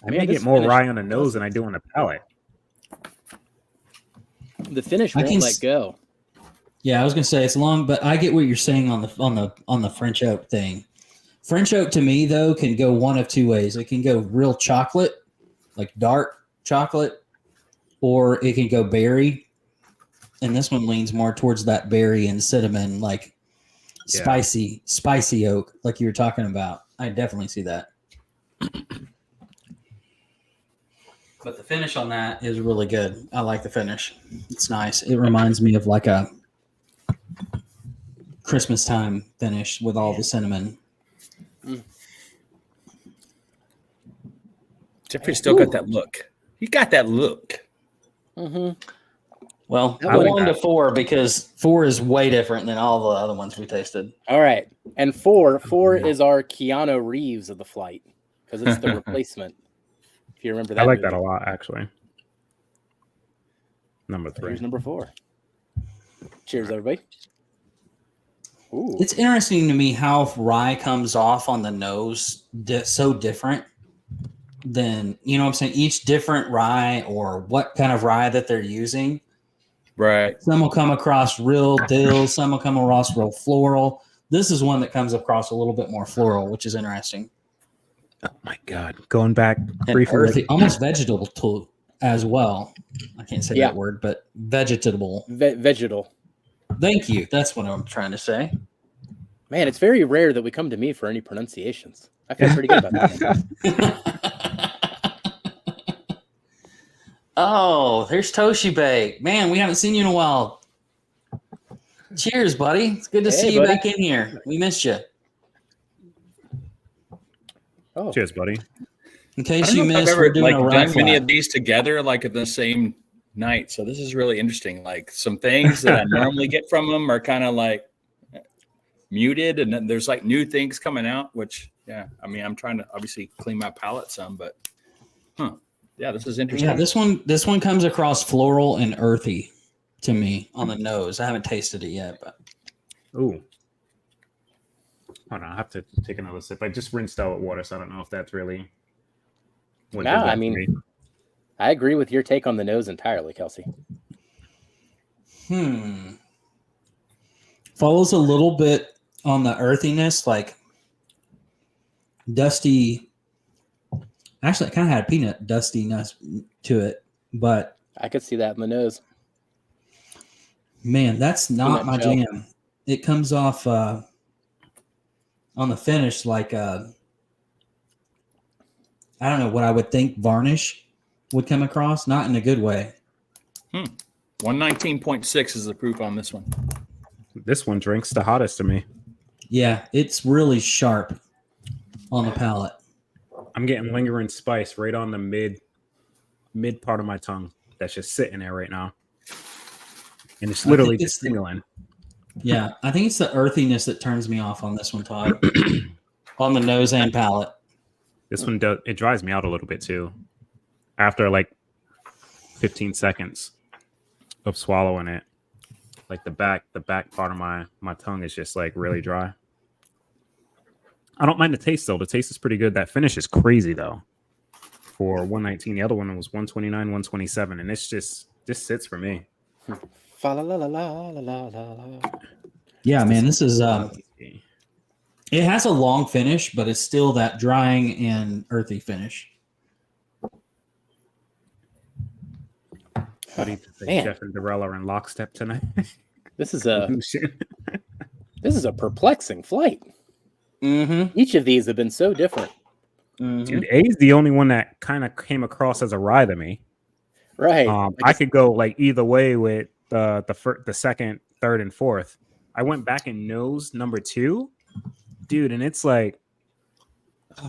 S2: I may get more rye on the nose than I do on the palate.
S1: The finish won't let go.
S5: Yeah, I was gonna say it's long, but I get what you're saying on the French oak thing. French oak to me though can go one of two ways. It can go real chocolate, like dark chocolate, or it can go berry. And this one leans more towards that berry and cinnamon, like spicy oak, like you were talking about. I definitely see that. But the finish on that is really good. I like the finish. It's nice. It reminds me of like a Christmas time finish with all the cinnamon.
S4: Jeffrey still got that look. He got that look.
S1: Mm-hmm.
S5: Well,
S1: I
S5: I
S1: like
S5: went to 4 because 4 is way different than all the other ones we tasted.
S1: All right. And four is our Keanu Reeves of the flight because it's the replacement. If you remember that.
S2: I like
S1: movie.
S2: that a lot, actually. Number 3.
S1: Here's number 4. Cheers, everybody. Ooh.
S5: It's interesting to me how rye comes off on the nose so different than, you know what I'm saying, each different rye or what kind of rye that they're using.
S4: Right.
S5: Some will come across real dill, some will come across real floral. This is one that comes across a little bit more floral, which is interesting.
S2: Oh my God. Going back
S5: And
S2: briefly.
S5: earthy, almost vegetable too, as well. I can't say
S1: Yeah.
S5: that word, but vegetable.
S1: Vegetal.
S5: Thank you. That's what I'm trying to say.
S1: Man, it's very rare that we come to me for any pronunciations. I feel pretty good about that.
S5: Oh, there's Toshi Bake. Man, we haven't seen you in a while. Cheers, buddy. It's good to see you back in here. We missed you.
S1: Oh.
S2: Cheers, buddy.
S5: In case you missed,
S4: I've
S5: we're
S4: ever
S5: doing a rye
S4: done many
S5: flat.
S4: of these together like at the same night. So this is really interesting. Like some things that I normally get from them are kind of like muted, and then there's like new things coming out, which I mean, I'm trying to obviously clean my palate some, but yeah, this is interesting.
S5: Yeah, this one comes across floral and earthy to me on the nose. I haven't tasted it yet, but
S2: Ooh. Hold on, I have to take another sip. I just rinsed out with water, so I don't know if that's really what
S1: No,
S2: did that
S1: I
S2: for
S1: mean,
S2: me.
S1: I agree with your take on the nose entirely, Kelsey.
S5: follows a little bit on the earthiness, like dusty. Actually, it kind of had a peanut dustiness to it, but
S1: I could see that in the nose.
S5: man, that's not
S1: Peanut
S5: my
S1: gel.
S5: jam. It comes off on the finish like I don't know what I would think varnish would come across, not in a good way.
S4: 119.6 is the proof on this one.
S2: This one drinks the hottest to me.
S5: Yeah, it's really sharp on the palate.
S2: I'm getting lingering spice right on the mid part of my tongue. That's just sitting there right now. And it's literally just tingling.
S5: Yeah, I think it's the earthiness that turns me off on this one, Todd. On the nose and palate.
S2: This one it dries me out a little bit too. After like 15 seconds of swallowing it, like the back part of my tongue is just like really dry. I don't mind the taste though. The taste is pretty good. That finish is crazy though. For 119, the other one was 129, 127, and it's just this sits for me.
S1: Fa la la la la la la la.
S5: Yeah, man, this is it has a long finish, but it's still that drying and earthy finish.
S2: How do you think
S1: Man.
S2: Jeff and Darrell are in lockstep tonight?
S1: This is a perplexing flight.
S5: Mm-hmm.
S1: Each of these have been so different.
S2: Dude, A is the only one that kind of came across as a rye to me.
S1: Right.
S2: I could go like either way with the second, third, and fourth. I went back and nose number 2, dude, and it's like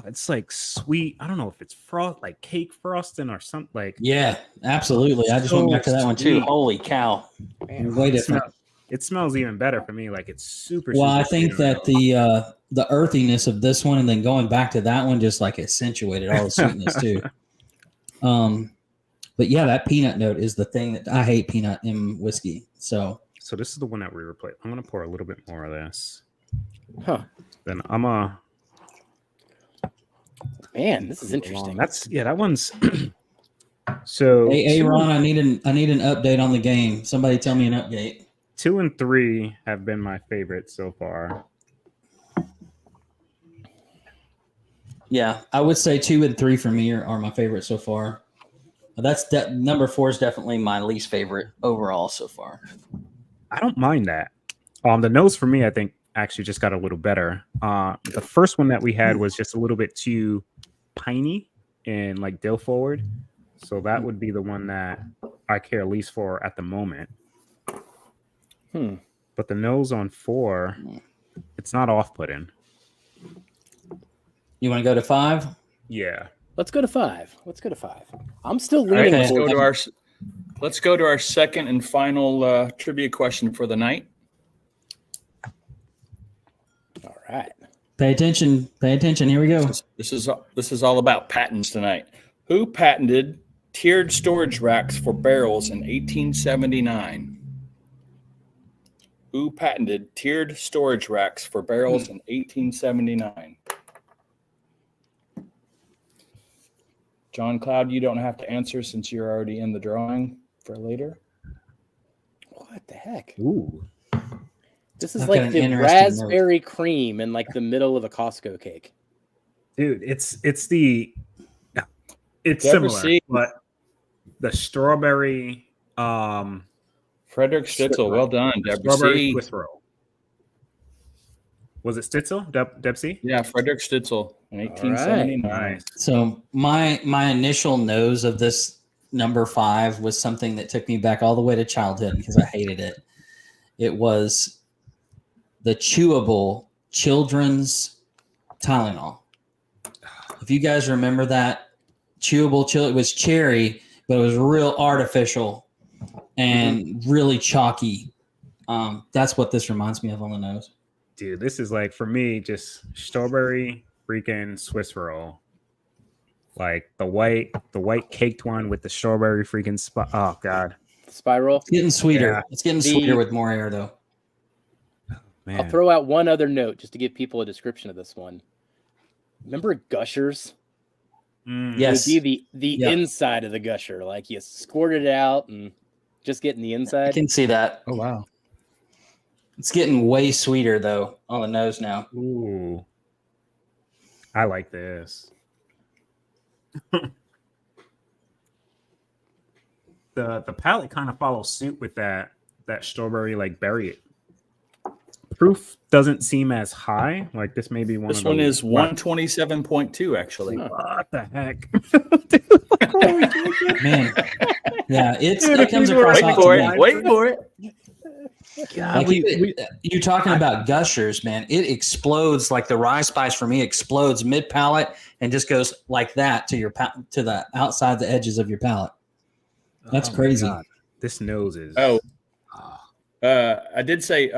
S2: it's like sweet. I don't know if it's frost, like cake frosting or something. Like
S5: Yeah, absolutely. I just went back to that one too.
S2: sweet.
S3: Holy cow!
S1: Man,
S5: Way
S2: It
S5: different.
S2: smells even better for me. Like it's super.
S5: Well, I
S2: super
S5: think
S2: sweet on
S5: that the earthiness of this one and then going back to that one just like accentuated all the sweetness too. But yeah, that peanut note is the thing that I hate peanut in whiskey. So
S2: So this is the one that we replaced. I'm gonna pour a little bit more of this.
S1: huh?
S2: Then I'm
S1: Man, this is interesting.
S2: that one's so
S5: hey Ron, I need an update on the game. Somebody tell me an update.
S2: 2 and 3 have been my favorites so far.
S5: Yeah, I would say 2 and 3 for me are my favorites so far. That's number 4 is definitely my least favorite overall so far.
S2: I don't mind that. The nose for me, I think, actually just got a little better. The first one that we had was just a little bit too piney and like dill forward. So that would be the one that I care least for at the moment. But the nose on 4, it's not off-putting.
S5: You want to go to 5?
S2: Yeah.
S1: Let's go to 5. I'm still leaning.
S4: All right,
S1: towards-
S4: let's go to our second and final trivia question for the night.
S1: All right.
S5: Pay attention. Here we go.
S4: This is all about patents tonight. Who patented tiered storage racks for barrels in 1879? Who patented tiered storage racks for barrels in 1879? John Cloud, you don't have to answer since you're already in the drawing for later.
S1: What the heck?
S2: Ooh.
S1: This is
S5: I've got
S1: like
S5: an
S1: the
S5: interesting
S1: raspberry cream in like the middle of a Costco cake.
S2: Dude, it's
S4: Never
S2: similar,
S4: seen-
S2: but the strawberry
S4: Frederick Stitzel, well done, Deborah
S2: strawberry
S4: C.
S2: Swiss roll. Was it Stitzel? Deb C?
S4: Yeah, Frederick Stitzel in 1879.
S2: Nice.
S5: So my initial nose of this number 5 was something that took me back all the way to childhood because I hated it. It was the chewable children's Tylenol. If you guys remember that chewable, it was cherry, but it was real artificial and really chalky. That's what this reminds me of on the nose.
S2: Dude, this is like for me just strawberry freaking Swiss roll. Like the white caked one with the strawberry freaking oh god.
S1: Spiral.
S5: It's getting sweeter.
S2: Yeah.
S5: It's getting sweeter with more air though.
S2: Man.
S1: I'll throw out one other note just to give people a description of this one. Remember gushers?
S5: Yes.
S1: It would be the
S5: Yeah.
S1: inside of the gusher. Like you squirted it out and just getting the
S5: I
S1: inside.
S5: can see that.
S4: Oh, wow.
S5: It's getting way sweeter though on the nose now.
S2: Ooh. I like this. the palate kind of follows suit with that strawberry like berry. Proof doesn't seem as high. Like this may be one
S4: This
S2: of the
S4: one is 127.2, actually.
S2: What the heck?
S5: Man. Yeah, it
S2: Dude,
S5: comes
S2: if you were
S5: across
S2: waiting
S5: hot
S2: for
S5: to
S2: it,
S5: me.
S4: Wait for it.
S5: Like you're talking about gushers, man. It explodes like the rye spice for me explodes mid palate and just goes like that to your to the outside the edges of your palate. That's
S2: my
S5: crazy.
S2: God. This nose is
S4: I did say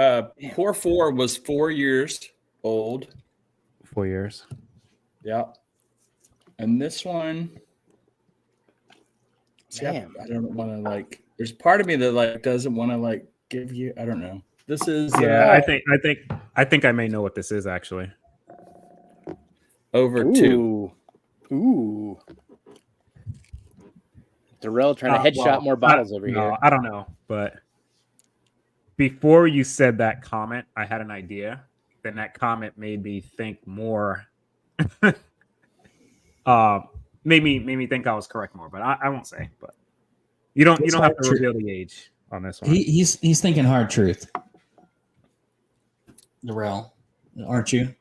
S4: Pour 4 was 4 years old.
S2: 4 years.
S4: Yeah. And this one,
S1: Damn.
S4: I don't want to like, there's part of me that like doesn't want to like give you, I don't know. This is
S2: Yeah, I think I may know what this is actually.
S4: over 2.
S1: Ooh. Darrell trying to headshot more bottles over here.
S2: I don't know, but before you said that comment, I had an idea. Then that comment made me think more. Made me think I was correct more, but I won't say. But you don't have to reveal the age on this one.
S5: He's thinking hard truth. Darrell, aren't you?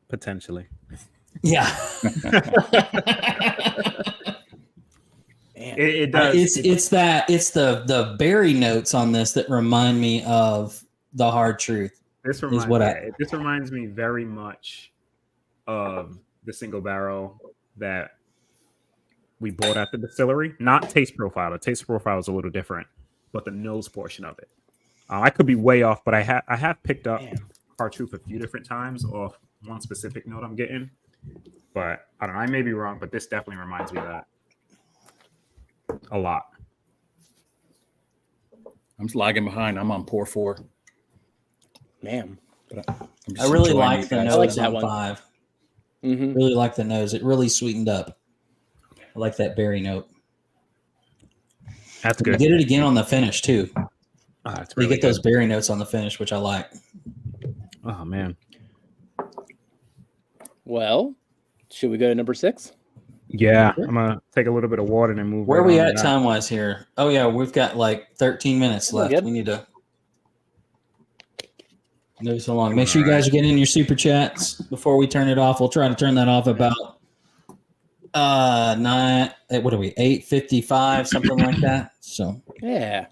S2: Potentially.
S5: Yeah.
S2: It does.
S5: It's the berry notes on this that remind me of the hard truth.
S2: This reminds me very much of the single barrel that we bought at the distillery. Not taste profile. The taste profile is a little different, but the nose portion of it. I could be way off, but I have picked up Chartreuse a few different times off one specific note I'm getting. But I don't know. I may be wrong, but this definitely reminds me of that a lot.
S4: I'm lagging behind. I'm on pour 4.
S1: Man,
S5: I really like the
S1: I like
S5: nose
S1: that
S5: on
S1: one.
S5: 5.
S1: Mm-hmm.
S5: Really like the nose. It really sweetened up. I like that berry note.
S2: That's
S5: You
S2: good.
S5: get it again on the finish too.
S2: It's
S5: You
S2: really
S5: get those
S2: good.
S5: berry notes on the finish, which I like.
S2: Oh man.
S1: Well, should we go to number 6?
S2: Yeah, I'm gonna take a little bit of water and then move.
S5: Where are
S2: right
S5: we
S2: on
S5: at
S2: to that.
S5: time wise here? Oh yeah, we've got like 13 minutes
S1: We're
S5: left.
S1: good.
S5: We need to move so long. Make sure you guys are getting in your super chats before we turn it off. We'll try to turn that off about 8:55, something like that. So
S1: Yeah.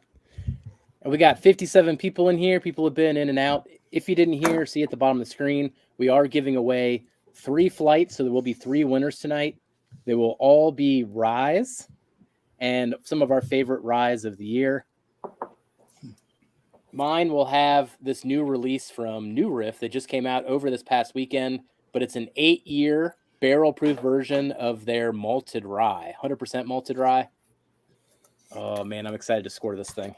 S1: And we got 57 people in here. People have been in and out. If you didn't hear, see at the bottom of the screen, we are giving away 3 flights. So there will be 3 winners tonight. They will all be ryes and some of our favorite ryes of the year. Mine will have this new release from New Riff that just came out over this past weekend, but it's an 8-year barrel-proof version of their malted rye, 100% malted rye. Oh, man, I'm excited to score this thing.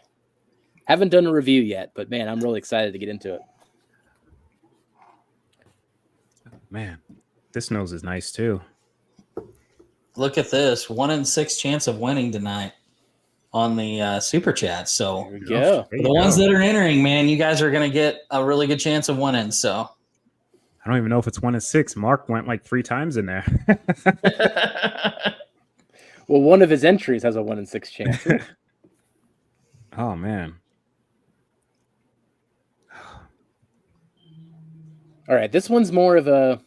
S1: Haven't done a review yet, but, man, I'm really excited to get into it.
S2: Man, this nose is nice too.
S5: look at this 1 in 6 chance of winning tonight on the super chat. So
S1: There we go.
S2: There you
S5: the ones
S2: go.
S5: that are entering, man, you guys are going to get a really good chance of winning. So
S2: I don't even know if it's 1 in 6. Mark went like 3 times in there.
S1: Well, one of his entries has a 1 in 6 chance.
S2: Oh man.
S1: All right, this one's more of a,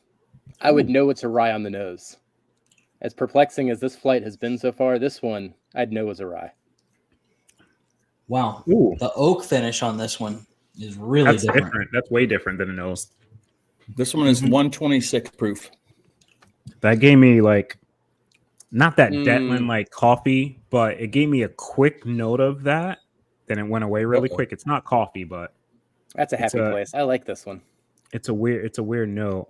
S1: I would know it's a rye on the nose. As perplexing as this flight has been so far, this one I'd know is a rye.
S5: wow,
S2: Ooh,
S5: the oak finish on this one is really
S2: that's
S5: different.
S2: different. That's way different than a nose.
S4: This one is 126 proof.
S2: That gave me like not that
S1: Mm.
S2: Detlin like coffee, but it gave me a quick note of that. Then it went away really
S4: Okay.
S2: quick. It's not coffee, but
S1: That's a
S2: It's
S1: happy
S2: a-
S1: place. I like this one.
S2: it's a weird note.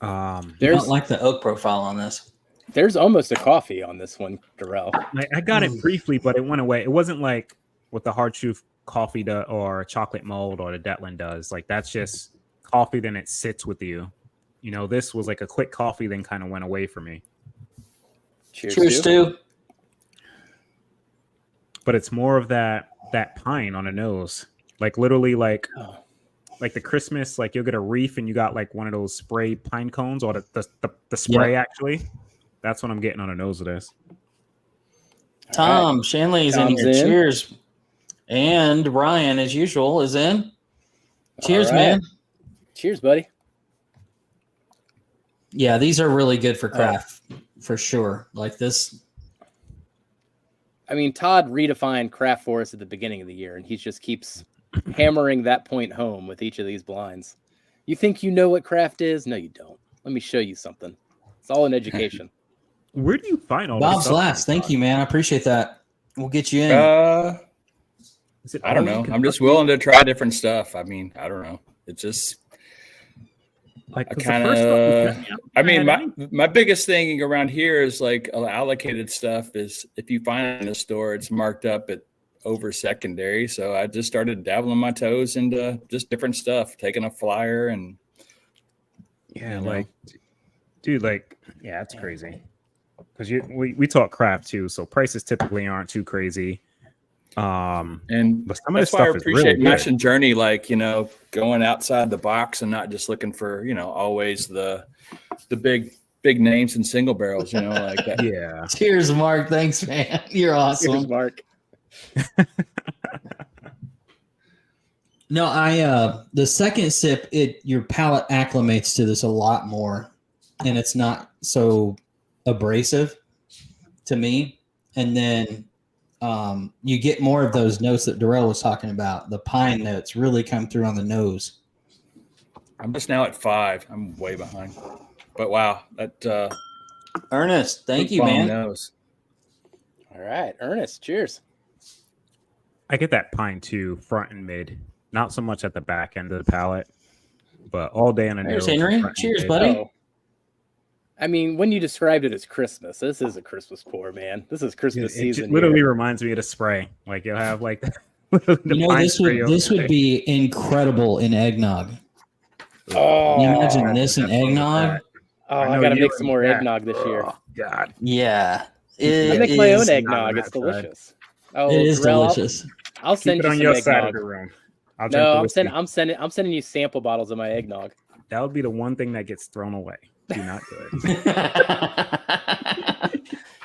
S5: I
S1: There's
S5: don't like the oak profile on this.
S1: there's almost a coffee on this one, Darrell.
S2: I got it briefly, but it went away. It wasn't like what the hard truth coffee does or chocolate mold or the Detlin does. Like that's just coffee, then it sits with you. You know, this was like a quick coffee, then kind of went away for me.
S1: Cheers,
S5: Cheers,
S1: Stu.
S5: Stu.
S2: But it's more of that pine on the nose. Like literally like
S1: Oh,
S2: the Christmas, like you'll get a reef and you got like one of those spray pine cones or the spray actually. That's what I'm getting on the nose of this.
S5: Tom Shanley's in
S1: Tom's
S5: here.
S1: in.
S5: Cheers. And Ryan, as usual, is in. Cheers,
S1: All right.
S5: man.
S1: cheers, buddy.
S5: Yeah, these are really good for craft, for sure. Like this.
S1: I mean, Todd redefined craft for us at the beginning of the year, and he just keeps hammering that point home with each of these blinds. You think you know what craft is? No, you don't. Let me show you something. It's all in education.
S2: Where do you find all this
S5: Bob's
S2: stuff?
S5: last. Thank you, man. I appreciate that. We'll get you in.
S2: Is it
S4: I don't
S2: all
S4: know.
S2: in
S4: I'm just
S2: Kentucky?
S4: willing to try different stuff. I mean, I don't know. It's just
S2: Like
S4: I
S2: 'cause the
S4: kind
S2: first stuff you
S4: of.
S2: sent me,
S4: I mean,
S2: had
S4: my biggest thing around here is like allocated stuff. Is if you find it in a store, it's marked up at over secondary. So I just started dabbling my toes into just different stuff, taking a flyer and
S2: yeah,
S4: you know.
S2: like dude, like yeah, it's crazy. Because we talk craft too, so prices typically aren't too crazy.
S4: And
S2: But some of this
S4: that's why I
S2: stuff is
S4: appreciate
S2: really good.
S4: Mash and Journey, like, you know, going outside the box and not just looking for, you know, always the big names and single barrels, you know, like that.
S2: Yeah.
S5: Cheers, Mark. Thanks, man. You're awesome.
S1: Cheers, Mark.
S5: No, the second sip, your palate acclimates to this a lot more, and it's not so abrasive to me. And then you get more of those notes that Darrell was talking about. The pine notes really come through on the nose.
S4: I'm just now at 5. I'm way behind. But wow, that
S5: Ernest, thank you,
S4: bomb
S5: man.
S4: knows.
S1: All right, Ernest, cheers.
S2: I get that pine too, front and mid. Not so much at the back end of the palate, but all day on a
S5: There's
S2: nose.
S5: Henry.
S2: front and
S5: Cheers,
S2: mid.
S5: buddy.
S1: Oh. I mean, when you described it as Christmas, this is a Christmas pour, man. This is Christmas
S2: It
S1: season.
S2: literally
S1: here.
S2: reminds me of the spray. Like you'll have like
S5: You know, this would be incredible in eggnog.
S1: Oh,
S5: Can you imagine this in eggnog?
S1: Oh,
S2: I
S1: I
S2: know
S1: got to
S2: you
S1: make
S2: and
S1: some more
S2: Jack.
S1: eggnog this year.
S2: Oh, God.
S5: Yeah.
S1: I
S5: It
S1: make my own
S5: is-
S1: eggnog.
S2: on
S1: It's
S2: that side.
S1: delicious. Oh,
S5: It is
S1: Darrell,
S5: delicious.
S1: I'll
S2: Keep
S1: send
S2: it
S1: you
S2: on
S1: some
S2: your side of
S1: eggnog.
S2: the room. I'll drink
S1: No,
S2: the
S1: I'm
S2: whiskey.
S1: I'm sending you sample bottles of my eggnog.
S2: That would be the one thing that gets thrown away. Do not do it.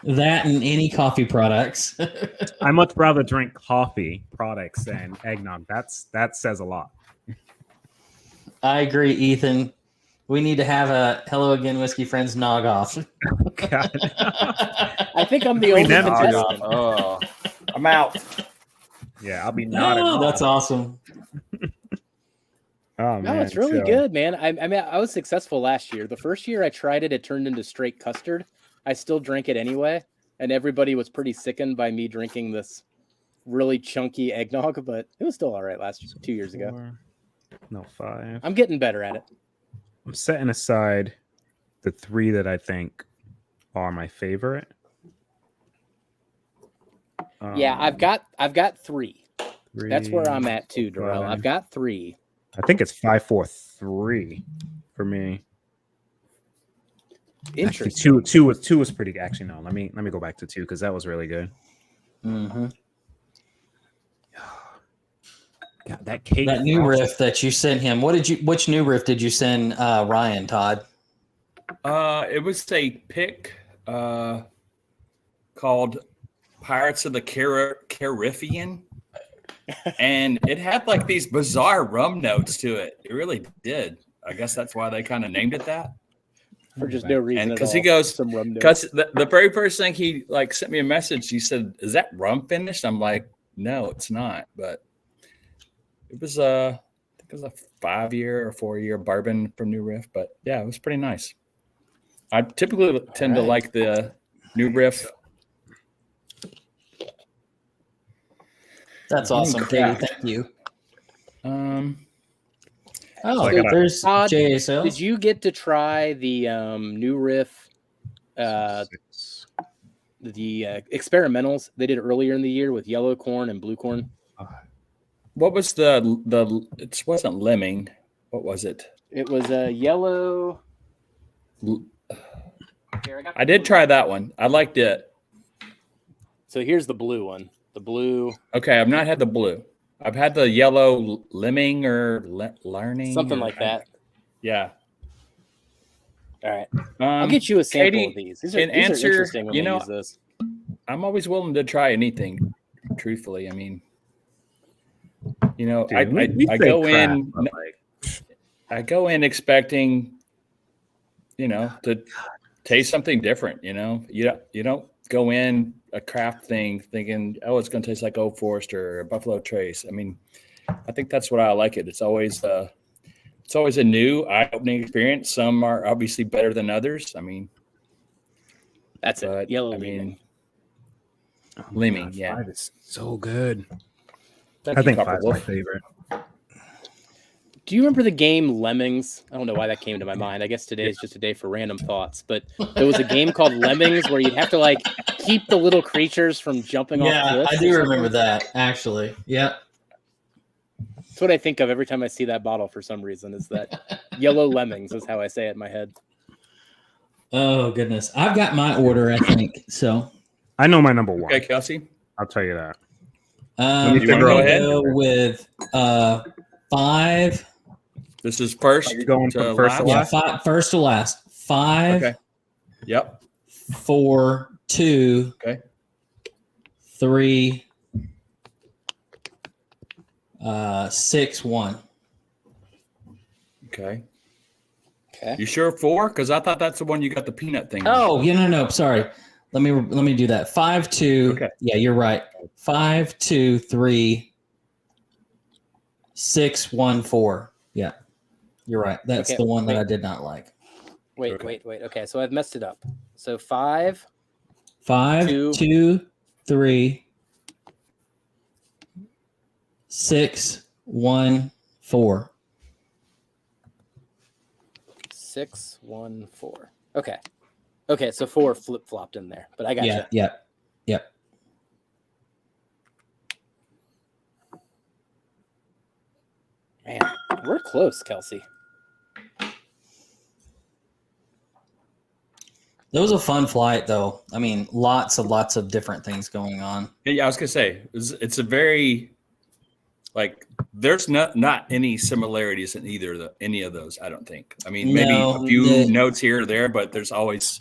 S5: That and any coffee products.
S2: I much rather drink coffee products than eggnog. That says a lot.
S5: I agree, Ethan. We need to have a Hello Again Whiskey Friends nog off.
S2: God.
S1: I think I'm the
S2: Between
S1: only
S2: them two.
S1: contestant.
S4: Oh, I'm out.
S2: Yeah, I'll be nodding.
S5: Oh, that's awesome.
S2: Oh
S1: No,
S2: man,
S1: it's really
S2: so-
S1: good, man. I mean, I was successful last year. The first year I tried it, it turned into straight custard. I still drank it anyway, and everybody was pretty sickened by me drinking this really chunky eggnog, but it was still all right 2 years ago.
S2: 4, no 5.
S1: I'm getting better at it.
S2: I'm setting aside the 3 that I think are my favorite.
S1: Yeah, I've got 3.
S2: 3,
S1: That's where I'm at too, Darrell.
S2: 5.
S1: I've got 3.
S2: I think it's 5, 4, 3 for me. Actually,
S1: Interesting.
S2: two was pretty. Actually, no. Let me go back to 2 because that was really good.
S5: Mm-hmm.
S2: God, that cake.
S5: That new riff that you sent him. Which new riff did you send Ryan, Todd?
S4: It was a pick called Pirates of the Caribbean. And it had like these bizarre rum notes to it. It really did. I guess that's why they kind of named it that.
S1: For just no reason.
S4: And
S1: at
S4: because he
S1: all.
S4: goes,
S1: Some rum notes.
S4: because the very first thing he like sent me a message, he said, "Is that rum finished?" I'm like, "No, it's not." But it was I think it was a 5-year or 4-year bourbon from New Riff. But yeah, it was pretty nice. I typically tend to
S1: right.
S4: like the New Riff.
S5: That's awesome, Katie.
S4: Craft.
S5: Thank you.
S2: So
S5: Oh,
S2: I gotta-
S5: there's
S1: Todd,
S5: J.A. Sales.
S1: Did you get to try the new riff, the experimentals they did earlier in the year with yellow corn and blue corn?
S4: What was the? It wasn't lemming. What was it?
S1: It was a yellow.
S4: I did try that one. I liked it.
S1: So here's the blue one. The blue,
S4: Okay, I've not had the blue. I've had the yellow lemming or learning.
S1: something
S4: or-
S1: like that.
S4: Yeah.
S1: All right, I'll get you a sample of these. These are,
S4: in
S1: these are
S4: answer,
S1: interesting when
S4: you
S1: they
S4: know,
S1: use this.
S4: I'm always willing to try anything. Truthfully, I mean, you know,
S2: Dude,
S4: I
S2: we say
S4: go
S2: craft,
S4: in.
S2: but, like,
S4: I go in expecting, you know, to taste something different. You know, you don't go in a craft thing thinking, oh, it's going to taste like Old Forester or Buffalo Trace. I mean, I think that's what I like it. It's always a new eye-opening experience. Some are obviously better than others. I mean,
S1: That's it.
S4: but
S1: Yellow
S4: I
S1: lemon.
S4: mean,
S2: oh my
S4: Lemming,
S2: God,
S4: yeah.
S2: 5 is so good.
S4: thank
S2: I
S4: you,
S2: think
S4: Copper
S2: 5 is my
S4: Wolf.
S2: favorite.
S1: Do you remember the game Lemmings? I don't know why that came to my mind. I guess today is just a day for random thoughts. But there was a game called Lemmings where you'd have to like keep the little creatures from jumping off
S5: Yeah,
S1: cliffs.
S5: I
S1: or
S5: do
S1: something.
S5: remember that actually. Yep.
S1: That's what I think of every time I see that bottle for some reason. Is that yellow lemmings is how I say it in my head.
S5: Oh goodness, I've got my order. I think so.
S2: I know my number 1.
S4: Okay, Kelsey.
S2: I'll tell you that.
S4: You
S5: I'm
S4: wanna
S5: gonna
S4: go ahead?
S5: go with 5.
S4: This is first.
S2: Are you going
S4: to
S2: from first to
S5: Yeah,
S2: last?
S5: 5 first to last. 5,
S4: Okay. Yep.
S5: 4, 2,
S4: Okay.
S5: 3, 6, 1.
S4: Okay.
S1: Okay.
S4: You sure 4? Because I thought that's the one you got the peanut thing.
S5: Oh, yeah, no, sorry. Let me do that. 5, 2.
S4: Okay.
S5: Yeah, you're right. 5, 2, 3, 6, 1, 4. Yeah. You're right. That's
S1: Okay,
S5: the one that
S1: wait.
S5: I did not like.
S1: Wait. Okay, so I've messed it up. So 5,
S5: 5,
S1: Two.
S5: 2, 3, 6, 1, 4.
S1: 6, 1, 4. Okay. Okay, so 4 flip flopped in there, but I got you.
S5: Yep.
S1: Man, we're close, Kelsey.
S5: It was a fun flight, though. I mean, lots of different things going on.
S4: Yeah, I was gonna say it's a very like there's not any similarities in any of those. I don't think. I mean, maybe
S5: No,
S4: a few notes here or there, but there's always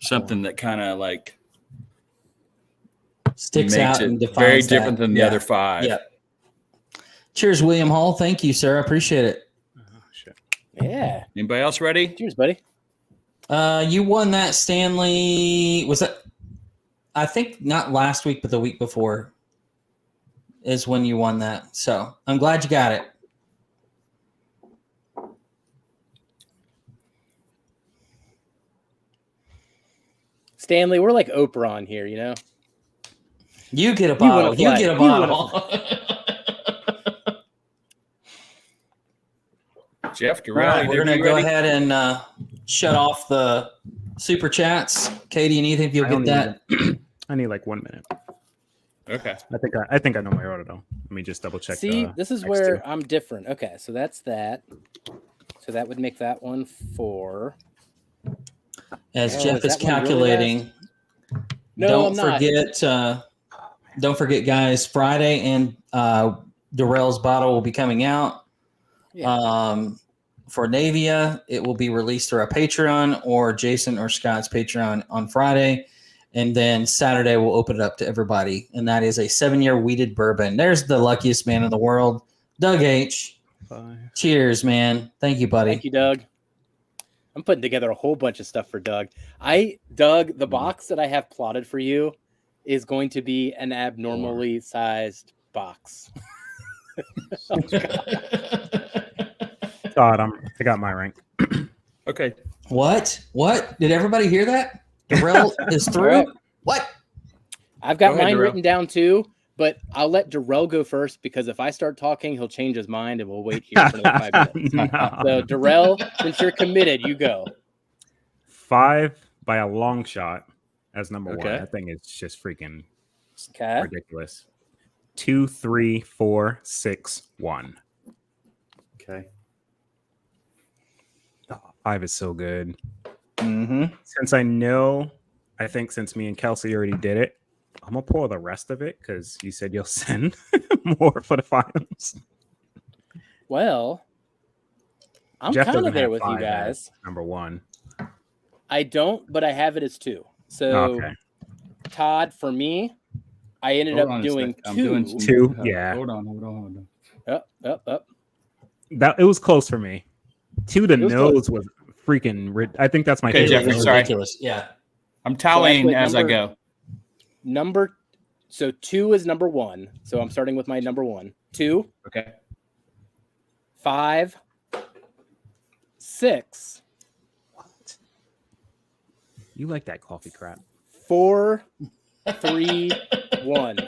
S4: something that kind of like
S5: Sticks
S4: makes
S5: out
S4: it
S5: and defines
S4: very
S5: that.
S4: different than the
S5: Yeah.
S4: other 5.
S5: Yeah. Cheers, William Hall. Thank you, sir. I appreciate it.
S2: Oh, shit.
S1: Yeah.
S4: Anybody else ready?
S1: Cheers, buddy.
S5: You won that, Stanley. Was that? I think not last week, but the week before is when you won that. So I'm glad you got it.
S1: Stanley, we're like Oprah on here, you know?
S5: You get a
S1: You win a
S5: bottle. You
S1: flight.
S5: get a
S1: You win a
S5: bottle.
S4: Jeff,
S5: All right, we're going to go
S4: ready?
S5: ahead and shut off the super chats. Katie, and Ethan, if you'll get that.
S2: I need like 1 minute.
S4: Okay.
S2: I think I know my order though. Let me just double check.
S1: See, this is
S2: next
S1: where
S2: two.
S1: I'm different. Okay, so that's that. So that would make that one 4.
S5: As
S1: Oh,
S5: Jeff
S1: is
S5: is
S1: that one really
S5: calculating,
S1: No, I'm not.
S5: don't forget, guys, Friday and Darrell's bottle will be coming out.
S1: Yeah.
S5: For Navia, it will be released through our Patreon or Jason or Scott's Patreon on Friday. And then Saturday, we'll open it up to everybody. And that is a 7-year wheated bourbon. There's the luckiest man in the world, Doug H.
S2: 5.
S5: Cheers, man. Thank you, buddy.
S1: Thank you, Doug. I'm putting together a whole bunch of stuff for Doug. Doug, the box that I have plotted for you is going to be an abnormally sized box.
S2: Todd, I got my rank.
S4: Okay.
S5: What? Did everybody hear that? Darrell is through?
S1: All right.
S5: What?
S1: I've got
S4: Go ahead,
S1: mine
S4: Darrell.
S1: written down too, but I'll let Darrell go first because if I start talking, he'll change his mind and we'll wait here for another 5 minutes.
S2: No.
S1: So, Darrell, since you're committed, you go.
S2: 5 by a long shot as number 1.
S4: Okay.
S2: That thing is just freaking
S1: Okay.
S2: ridiculous. 2, 3, 4, 6, 1.
S4: Okay.
S2: Oh, 5 is so good.
S5: Mm-hmm.
S2: Since I think since me and Kelsey already did it, I'm gonna pour the rest of it because you said you'll send more for the finals.
S1: Well, I'm
S2: Jeff
S1: kind of
S2: doesn't
S1: there
S2: have
S1: with you
S2: 5 as
S1: guys.
S2: number 1.
S1: I don't, but I have it as 2. So,
S2: Okay.
S1: Todd, for me, I ended
S4: Hold
S1: up
S4: on a
S1: doing
S4: sec. I'm
S1: 2.
S4: doing some-
S2: 2, yeah.
S4: Hold on.
S1: Up.
S2: That it was close for me. 2 to
S1: It was
S2: nose was freaking. I think that's my
S4: Okay,
S2: favorite.
S4: Jeffrey,
S2: number.
S4: sorry.
S5: Ridiculous. Yeah.
S4: I'm tallying
S1: wait,
S4: as I go.
S1: So 2 is number 1. So I'm starting with my number 1. 2,
S4: Okay.
S1: 5, 6,
S2: What? You like that coffee crap?
S1: 4, 3, 1.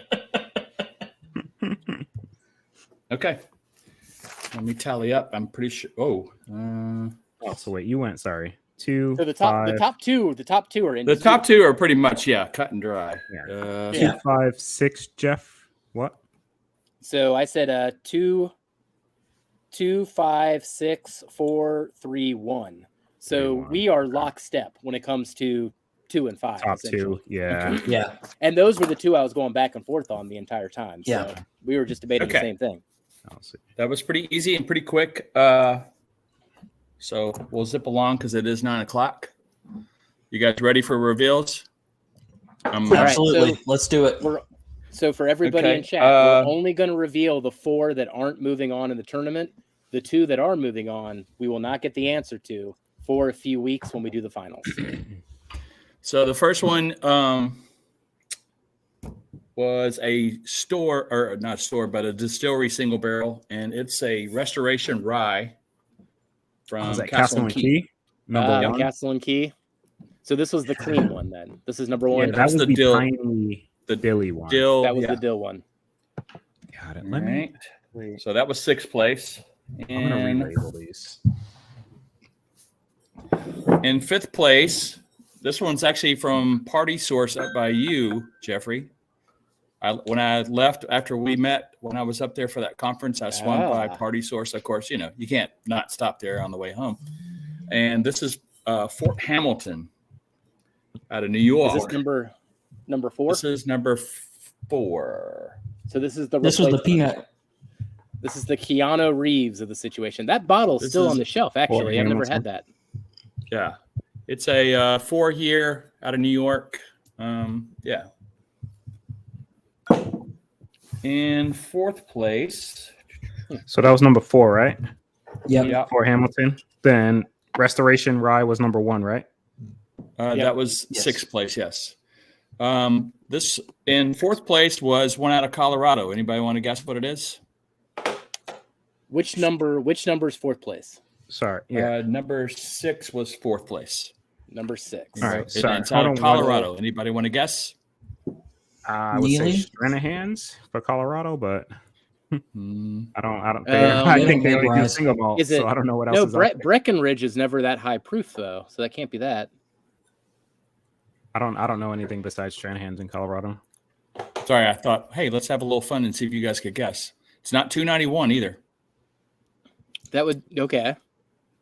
S4: Okay. Let me tally up. I'm pretty sure.
S2: Oh, so wait, you went. Sorry, 2.
S1: So the
S2: 5,
S1: top two are in
S4: the top 2 are pretty much cut and dry.
S2: Yeah. 2,
S1: Yeah.
S2: 5, 6. Jeff, what?
S1: So I said 2, 5, 6, 4, 3, 1. So
S2: 3, 1.
S1: we are lockstep when it comes to 2 and 5.
S2: Top
S1: essentially.
S2: 2. Yeah.
S5: Yeah.
S1: And those were the 2 I was going back and forth on the entire time. So
S5: Yeah.
S1: we were just debating the
S4: Okay.
S1: same thing.
S2: I'll see.
S4: That was pretty easy and pretty quick. So we'll zip along because it is 9 o'clock. You guys ready for reveals?
S1: All right,
S5: Absolutely.
S1: so-
S5: Let's do it.
S1: So for everybody
S4: Okay,
S1: in chat, we're only going to reveal the 4 that aren't moving on in the tournament. The 2 that are moving on, we will not get the answer to for a few weeks when we do the finals.
S4: So the first one was a store, or not store, but a distillery single barrel, and it's a restoration rye from
S2: Was that
S4: Castle and Key.
S2: Number one.
S1: Castle and Key. So this was the clean one then. This is number one.
S2: Yeah, that was
S4: the
S2: the
S4: dill.
S2: tiny
S4: The
S2: dilly one.
S4: Dill.
S1: That was
S4: yeah.
S1: the dill one.
S2: Got it.
S4: All
S2: Let me.
S4: right.
S2: Wait.
S4: So that was 6th place.
S2: I'm gonna
S4: And
S2: relabel these.
S4: in 5th place, this one's actually from Party Source up by you, Jeffrey. When I left after we met, when I was up there for that conference, I swung by Party Source. Of course, you can't not stop there on the way home. And this is Fort Hamilton out of New York.
S1: Is this number 4?
S4: This is number 4.
S1: So this is the
S5: This was the
S1: replacement.
S5: peanut.
S1: This is the Keanu Reeves of the situation. That bottle's still on the shelf, actually. I've never had that.
S4: Yeah. It's a 4-year out of New York. Yeah. In 4th place.
S2: So that was number 4, right?
S5: Yep.
S4: Yeah.
S2: For Hamilton. Then Restoration Rye was number 1, right?
S4: That was
S5: Yes.
S4: 6th place. Yes. This in 4th place was one out of Colorado. Anybody want to guess what it is?
S1: Which number is 4th place?
S2: Sorry. Yeah.
S4: Number 6 was 4th place.
S1: Number 6.
S2: All right.
S4: It's
S2: Sorry.
S4: out
S2: Hold
S4: of
S2: on,
S4: Colorado. Anybody want to guess?
S2: I would say
S5: Neely?
S2: Stranahan's for Colorado, but
S4: Hmm.
S2: I don't.
S1: I
S2: I think they only do
S5: memorize.
S2: single malt,
S1: Is it-
S2: so I don't know what else
S1: No,
S2: is out there.
S1: Breckenridge is never that high proof though, so that can't be that.
S2: I don't know anything besides Stranahan's in Colorado.
S4: Sorry, I thought, hey, let's have a little fun and see if you guys could guess. It's not 291 either.
S1: That would okay.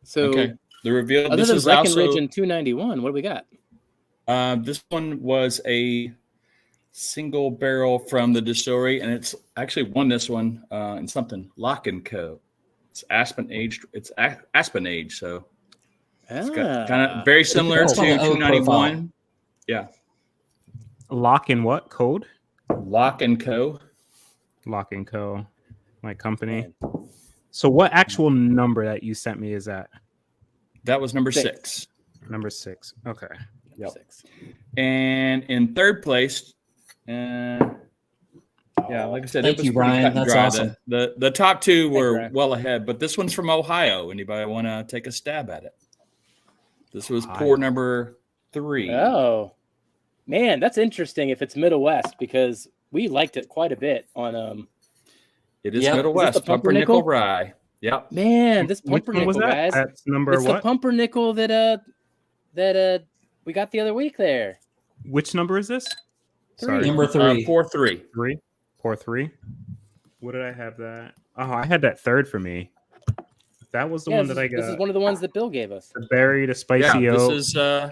S1: So
S4: Okay. The reveal.
S1: other
S4: This
S1: than
S4: is
S1: Breckenridge
S4: also.
S1: and 291, what do we got?
S4: This one was a single barrel from the distillery, and it's actually won this one in something Lock and Co. It's Aspen aged. It's Aspen aged, so it's got kind of very similar
S5: It's
S4: to
S5: on the oak
S4: 291. Yeah,
S2: Lock and what code?
S4: Lock and Co.
S2: Lock and Co. My company.
S1: Man.
S2: So what actual number that you sent me is that?
S4: That was number
S1: 6.
S4: 6.
S2: Number 6. Okay.
S1: Number 6.
S4: And in 3rd place, yeah, like I said,
S5: Thank
S4: it was
S5: you,
S4: pretty
S5: Brian.
S4: cut and
S5: That's
S4: dry.
S5: awesome.
S4: The top 2 were
S1: Brian.
S4: well ahead, but this one's from Ohio. Anybody want to take a stab at it? This was
S2: Ohio.
S4: pour number 3.
S1: Oh. Man, that's interesting if it's Middle West because we liked it quite a bit on
S4: It is
S5: Yep.
S4: Middle
S1: Is it the
S4: West Pumpernickel
S1: Pumpernickel?
S4: Rye. Yep.
S1: Man, this
S2: Which one was
S1: pumpernickel,
S2: that?
S1: guys.
S2: That's number
S1: It's the
S2: what?
S1: pumpernickel that we got the other week there.
S2: Which number is this?
S1: 3.
S5: Number 3.
S4: 4-3.
S2: 3. Pour 3. What did I have that? Oh, I had that 3rd for me. That was the one that I got.
S1: This is one of the ones that Bill gave us.
S2: The berry, the spicy
S4: Yeah,
S2: oak.
S4: this is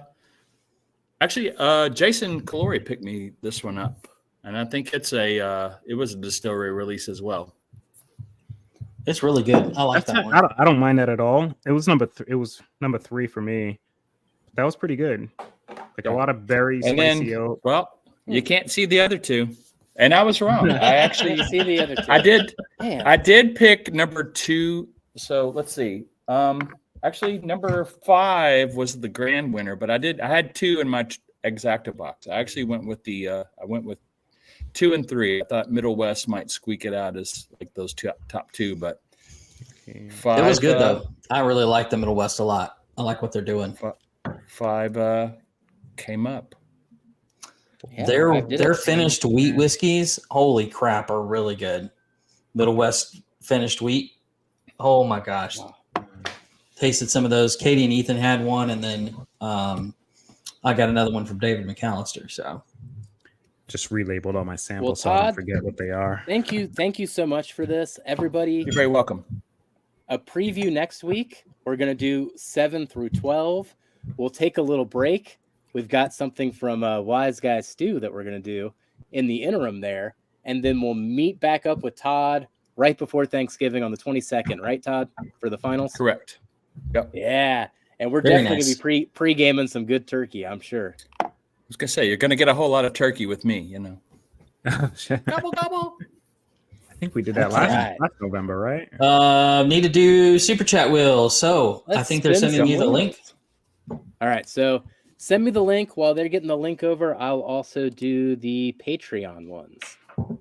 S4: actually Jason Calori picked me this one up, and I think it was a distillery release as well.
S5: It's really good. I like that one.
S2: I don't mind that at all. It was number 3 for me. That was pretty good. Like a lot of berry,
S4: And
S2: spicy
S4: then,
S2: oak.
S4: well, you can't see the other 2, and I was wrong. I actually
S1: You see the other 2.
S4: I
S1: Man.
S4: did pick number 2. So let's see. Actually, number 5 was the grand winner, but I had 2 in my Exacta box. I actually went with 2 and 3. I thought Middle West might squeak it out as like those top 2, but
S2: Okay.
S4: 5,
S5: It was good though. I really like the Middle West a lot. I like what they're doing.
S4: 5 came up.
S1: Yeah,
S5: their
S1: I did
S5: their
S1: it.
S5: finished wheat whiskeys, holy crap, are really good. Middle West finished wheat. Oh my gosh.
S1: Wow.
S5: Tasted some of those. Katie and Ethan had one, and then I got another one from David McAllister. So
S2: Just relabeled all my samples
S1: Well,
S2: so I don't
S1: Todd-
S2: forget what they are.
S1: Thank you so much for this, everybody.
S4: You're very welcome.
S1: A preview next week. We're gonna do 7 through 12. We'll take a little break. We've got something from Wise Guy Stew that we're gonna do in the interim there, and then we'll meet back up with Todd right before Thanksgiving on the 22nd, right, Todd, for the finals?
S4: Correct. Yep.
S1: Yeah, and we're
S5: Very
S1: definitely
S5: nice.
S1: gonna be pre-gaming some good turkey, I'm sure.
S4: I was gonna say you're gonna get a whole lot of turkey with me. You know.
S1: Gobble gobble.
S2: I think we did that
S1: Alright.
S2: last November, right?
S5: need to do super chat, Will. So I
S1: Let's
S5: think they're
S1: spin
S5: sending
S1: some
S5: you the link.
S1: wheels. All right, so send me the link. While they're getting the link over, I'll also do the Patreon ones.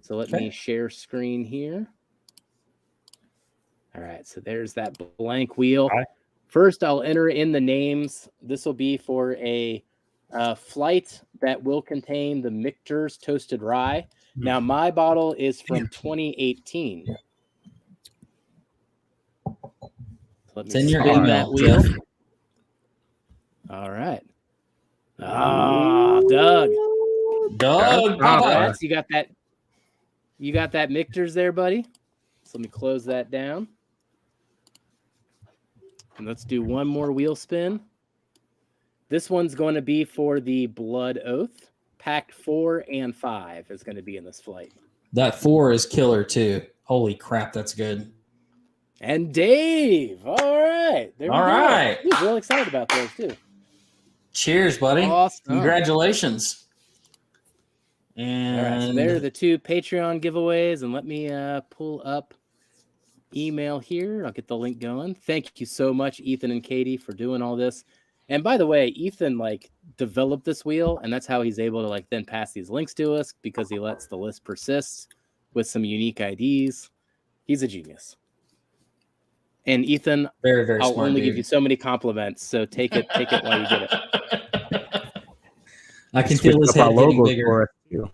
S1: So let me share screen here. All right, so there's that blank wheel.
S2: Hi.
S1: First, I'll enter in the names. This will be for a flight that will contain the Michter's Toasted Rye. Now, my bottle is from 2018. Let me
S5: It's in your
S1: spin
S5: email,
S1: that wheel.
S5: Jeff.
S1: All right. Ah, Doug.
S5: Doug,
S1: Congrats. You got that. You got that Michter's there, buddy. So let me close that down. And let's do one more wheel spin. This one's going to be for the Blood Oath. Pack 4 and 5 is going to be in this flight.
S5: that 4 is killer too. Holy crap, that's good.
S1: And Dave. All right. There we
S5: All
S1: go.
S5: right.
S1: He's real excited about those too.
S5: Cheers, buddy.
S1: Awesome.
S5: Congratulations.
S1: All
S5: And
S1: right. So there are the 2 Patreon giveaways. And let me pull up email here. I'll get the link going. Thank you so much, Ethan and Katie, for doing all this. And by the way, Ethan developed this wheel, and that's how he's able to then pass these links to us, because he lets the list persist with some unique IDs. He's a genius. And Ethan,
S5: very, very
S1: I'll
S5: smart
S1: only
S5: dude.
S1: give you so many compliments, so take it while you get it.
S5: I can feel his
S2: Switched up
S5: head
S2: our
S5: getting
S2: logos
S5: bigger.
S2: for us, too.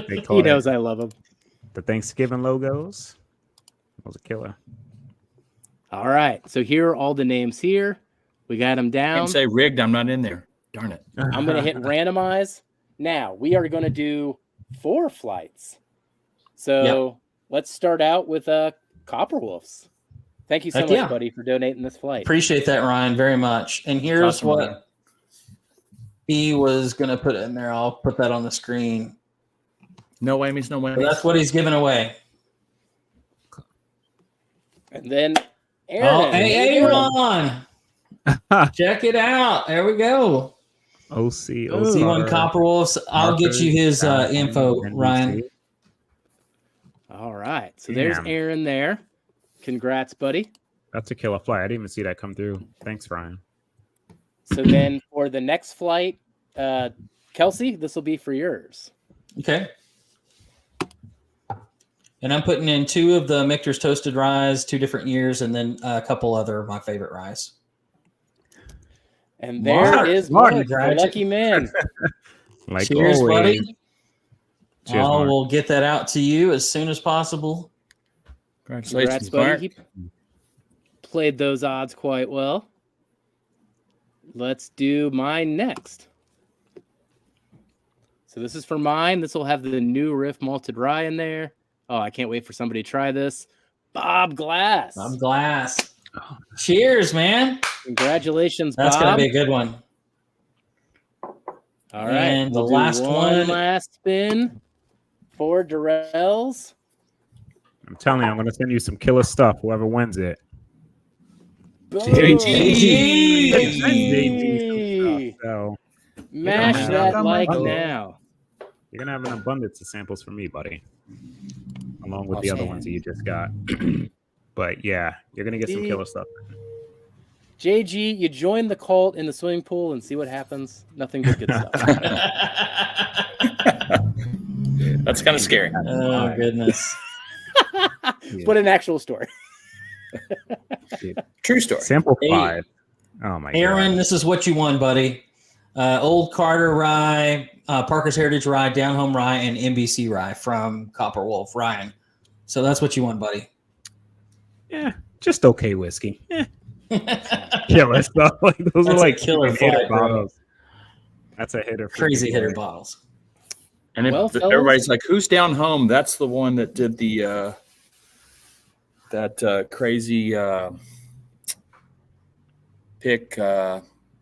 S2: They call
S1: He
S2: it
S1: knows I love him.
S2: the Thanksgiving logos. That was a killer.
S1: All right, so here are all the names here. We got them
S4: I
S1: down.
S4: can say rigged. I'm not in there. Darn it.
S1: I'm going to hit randomize. Now, we are going to do 4 flights. So let's start out with Copper Wolves. Thank you so
S5: Heck
S1: much,
S5: yeah.
S1: buddy, for donating this flight.
S5: Appreciate that, Ryan, very much. And here's
S4: Awesome,
S5: what
S4: man.
S5: he was going to put in there. I'll put that on the screen.
S4: No whammies, no
S5: But
S4: whammies.
S5: that's what he's giving away.
S1: And then Aaron.
S5: Oh, hey, Aaron. Check it out. There we go.
S2: OC,
S5: C1 Copper Wolves. I'll get you his info, Ryan.
S1: All right. So there's
S2: Damn.
S1: Aaron there. Congrats, buddy.
S2: That's a killer flight. I didn't even see that come through. Thanks, Ryan.
S1: So then for the next flight, Kelsey, this will be for yours.
S5: Okay. And I'm putting in 2 of the Michter's Toasted Ryes, 2 different years, and then a couple other of my favorite ryes.
S1: And there is
S5: Mark,
S1: Mark, the lucky man.
S2: Like
S5: Cheers,
S2: always.
S5: buddy.
S2: Cheers,
S5: I
S2: Mark.
S5: will get that out to you as soon as possible.
S4: Congratulations,
S1: Congrats,
S4: Mark.
S1: buddy. He played those odds quite well. Let's do mine next. So this is for mine. This will have the new Riff Malted Rye in there. Oh, I can't wait for somebody to try this. Bob Glass.
S5: I'm glass. Cheers, man.
S1: Congratulations,
S5: That's
S1: Bob.
S5: going to be a good one.
S1: All right.
S5: And the
S1: we'll do
S5: last one-
S1: last spin for Durrell's.
S2: I'm telling you, I'm going to send you some killer stuff, whoever wins it.
S1: Boom.
S2: JG. So
S1: Mash
S2: Yeah.
S1: that
S2: Yeah.
S1: like
S2: Uh-oh.
S1: now.
S2: you're going to have an abundance of samples from me, buddy, along with the
S5: Awesome.
S2: other ones that you just got. But yeah, you're going to get some killer stuff.
S1: JG, you join the cult in the swimming pool and see what happens. Nothing but good stuff.
S4: That's kind of scary.
S5: Oh, goodness.
S1: But an actual story.
S4: True story.
S2: Sample
S5: Hey.
S2: 5. Oh my
S5: Aaron,
S2: god.
S5: this is what you won, buddy. Old Carter Rye, Parker's Heritage Rye, Down Home Rye, and NBC Rye from Copper Wolf, Ryan. So that's what you won, buddy.
S2: Yeah, just okay whiskey. Killer stuff. Like those
S5: That's
S2: are
S5: a
S2: like
S5: killer
S2: hitter
S5: flight, bro.
S2: bottles. That's a hitter. for
S5: Crazy
S2: me,
S5: hitter
S2: boy.
S5: bottles.
S4: And if
S1: Well, fellas-
S4: everybody's like, "Who's down home?" That's the one that did the that crazy pick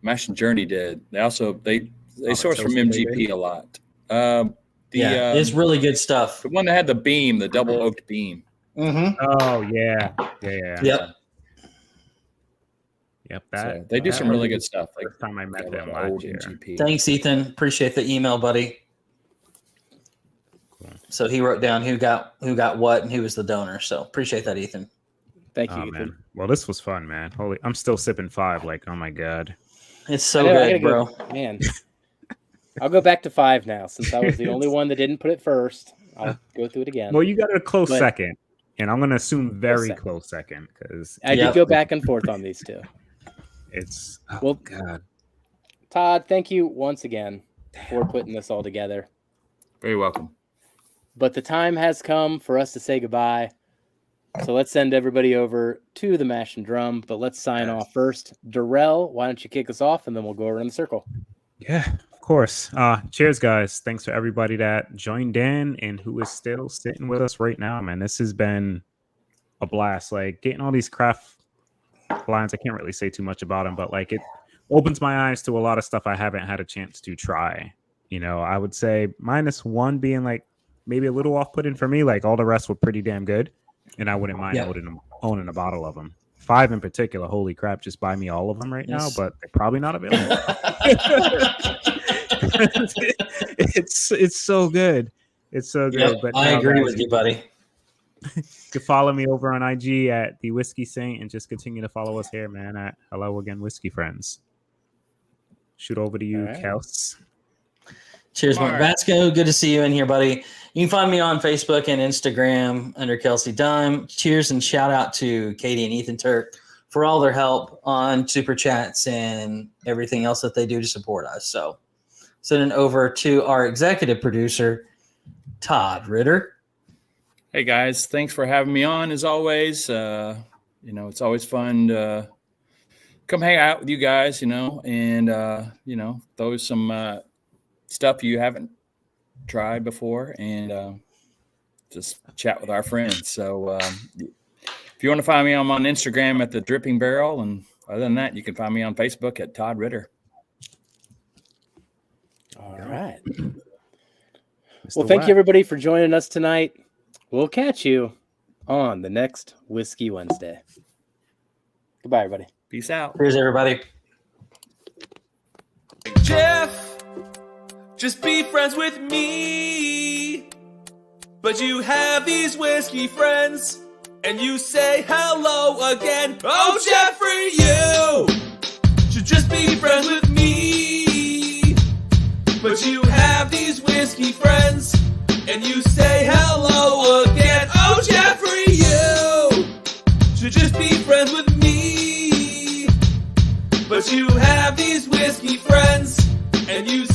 S4: Mash and Journey did. They also they source from
S2: Toasted
S4: MGP
S2: Baby?
S4: a lot.
S5: Yeah, it's really good stuff.
S4: the one that had the beam, the double oaked beam.
S5: Mm-hmm.
S2: Oh yeah. Yeah.
S5: Yep.
S2: Yep.
S4: So
S2: That
S4: they do
S2: that
S4: some
S2: was
S4: really
S2: the
S4: good stuff. Like
S2: First time I met
S4: old
S2: them last year.
S4: MGP.
S5: Thanks, Ethan. Appreciate the email, buddy.
S2: Cool.
S5: So he wrote down who got what and who was the donor. So appreciate that, Ethan.
S1: Thank you,
S2: Oh
S1: Ethan.
S2: man. Well, this was fun, man. Holy, I'm still sipping 5. Like, oh my god.
S5: It's so
S1: I know, I
S5: good,
S1: gotta
S5: bro.
S1: go. Man. I'll go back to 5 now since I was the only one that didn't put it first. I'll go through it again.
S2: Well, you got a close
S1: But-
S2: second, and I'm gonna assume very
S1: second.
S2: close second because
S1: I
S5: Yep.
S1: did go back and forth on these two.
S2: It's
S1: Well,
S2: God.
S1: Todd, thank you once again for putting this all together.
S4: Very welcome.
S1: But the time has come for us to say goodbye. So let's send everybody over to the Mash and Drum. But let's sign off first. Darrell, why don't you kick us off, and then we'll go around the circle.
S2: Yeah, of course. Cheers, guys. Thanks for everybody that joined in and who is still sitting with us right now, man. This has been a blast. Like getting all these craft lines, I can't really say too much about them, but like it opens my eyes to a lot of stuff I haven't had a chance to try. You know, I would say -1 being like maybe a little off-putting for me. Like all the rest were pretty damn good, and I wouldn't mind owning a bottle of them. 5 in particular, holy crap, just buy me all of them right now, but they're probably not available. It's so good. It's so good.
S3: Yep,
S2: but
S3: I agree with you, buddy.
S2: You can follow me over on IG at the Whiskey Saint, and just continue to follow us here, man, at Hello Again Whiskey Friends. Shoot over to you, Kels.
S3: Cheers, Mark Vasco. Good to see you in here, buddy. You can find me on Facebook and Instagram under Kelsey Dime. Cheers and shout out to Katie and Ethan Turk for all their help on Super Chats and everything else that they do to support us. So sending over to our executive producer, Todd Ritter.
S4: Hey guys, thanks for having me on as always. It's always fun to come hang out with you guys, and throw some stuff you haven't tried before, and just chat with our friends. So if you want to find me, I'm on Instagram at the Dripping Barrel, and other than that, you can find me on Facebook at Todd Ritter.
S1: All right. Well, thank you everybody for joining us tonight. We'll catch you on the next Whiskey Wednesday. Goodbye, everybody.
S4: Peace out.
S3: Cheers, everybody.
S6: Jeff, just be friends with me. But you have these whiskey friends, and you say hello again. Oh, Jeffrey, you should just be friends with me. But you have these whiskey friends, and you say hello again. Oh, Jeffrey, you should just be friends with me. But you have these whiskey friends, and you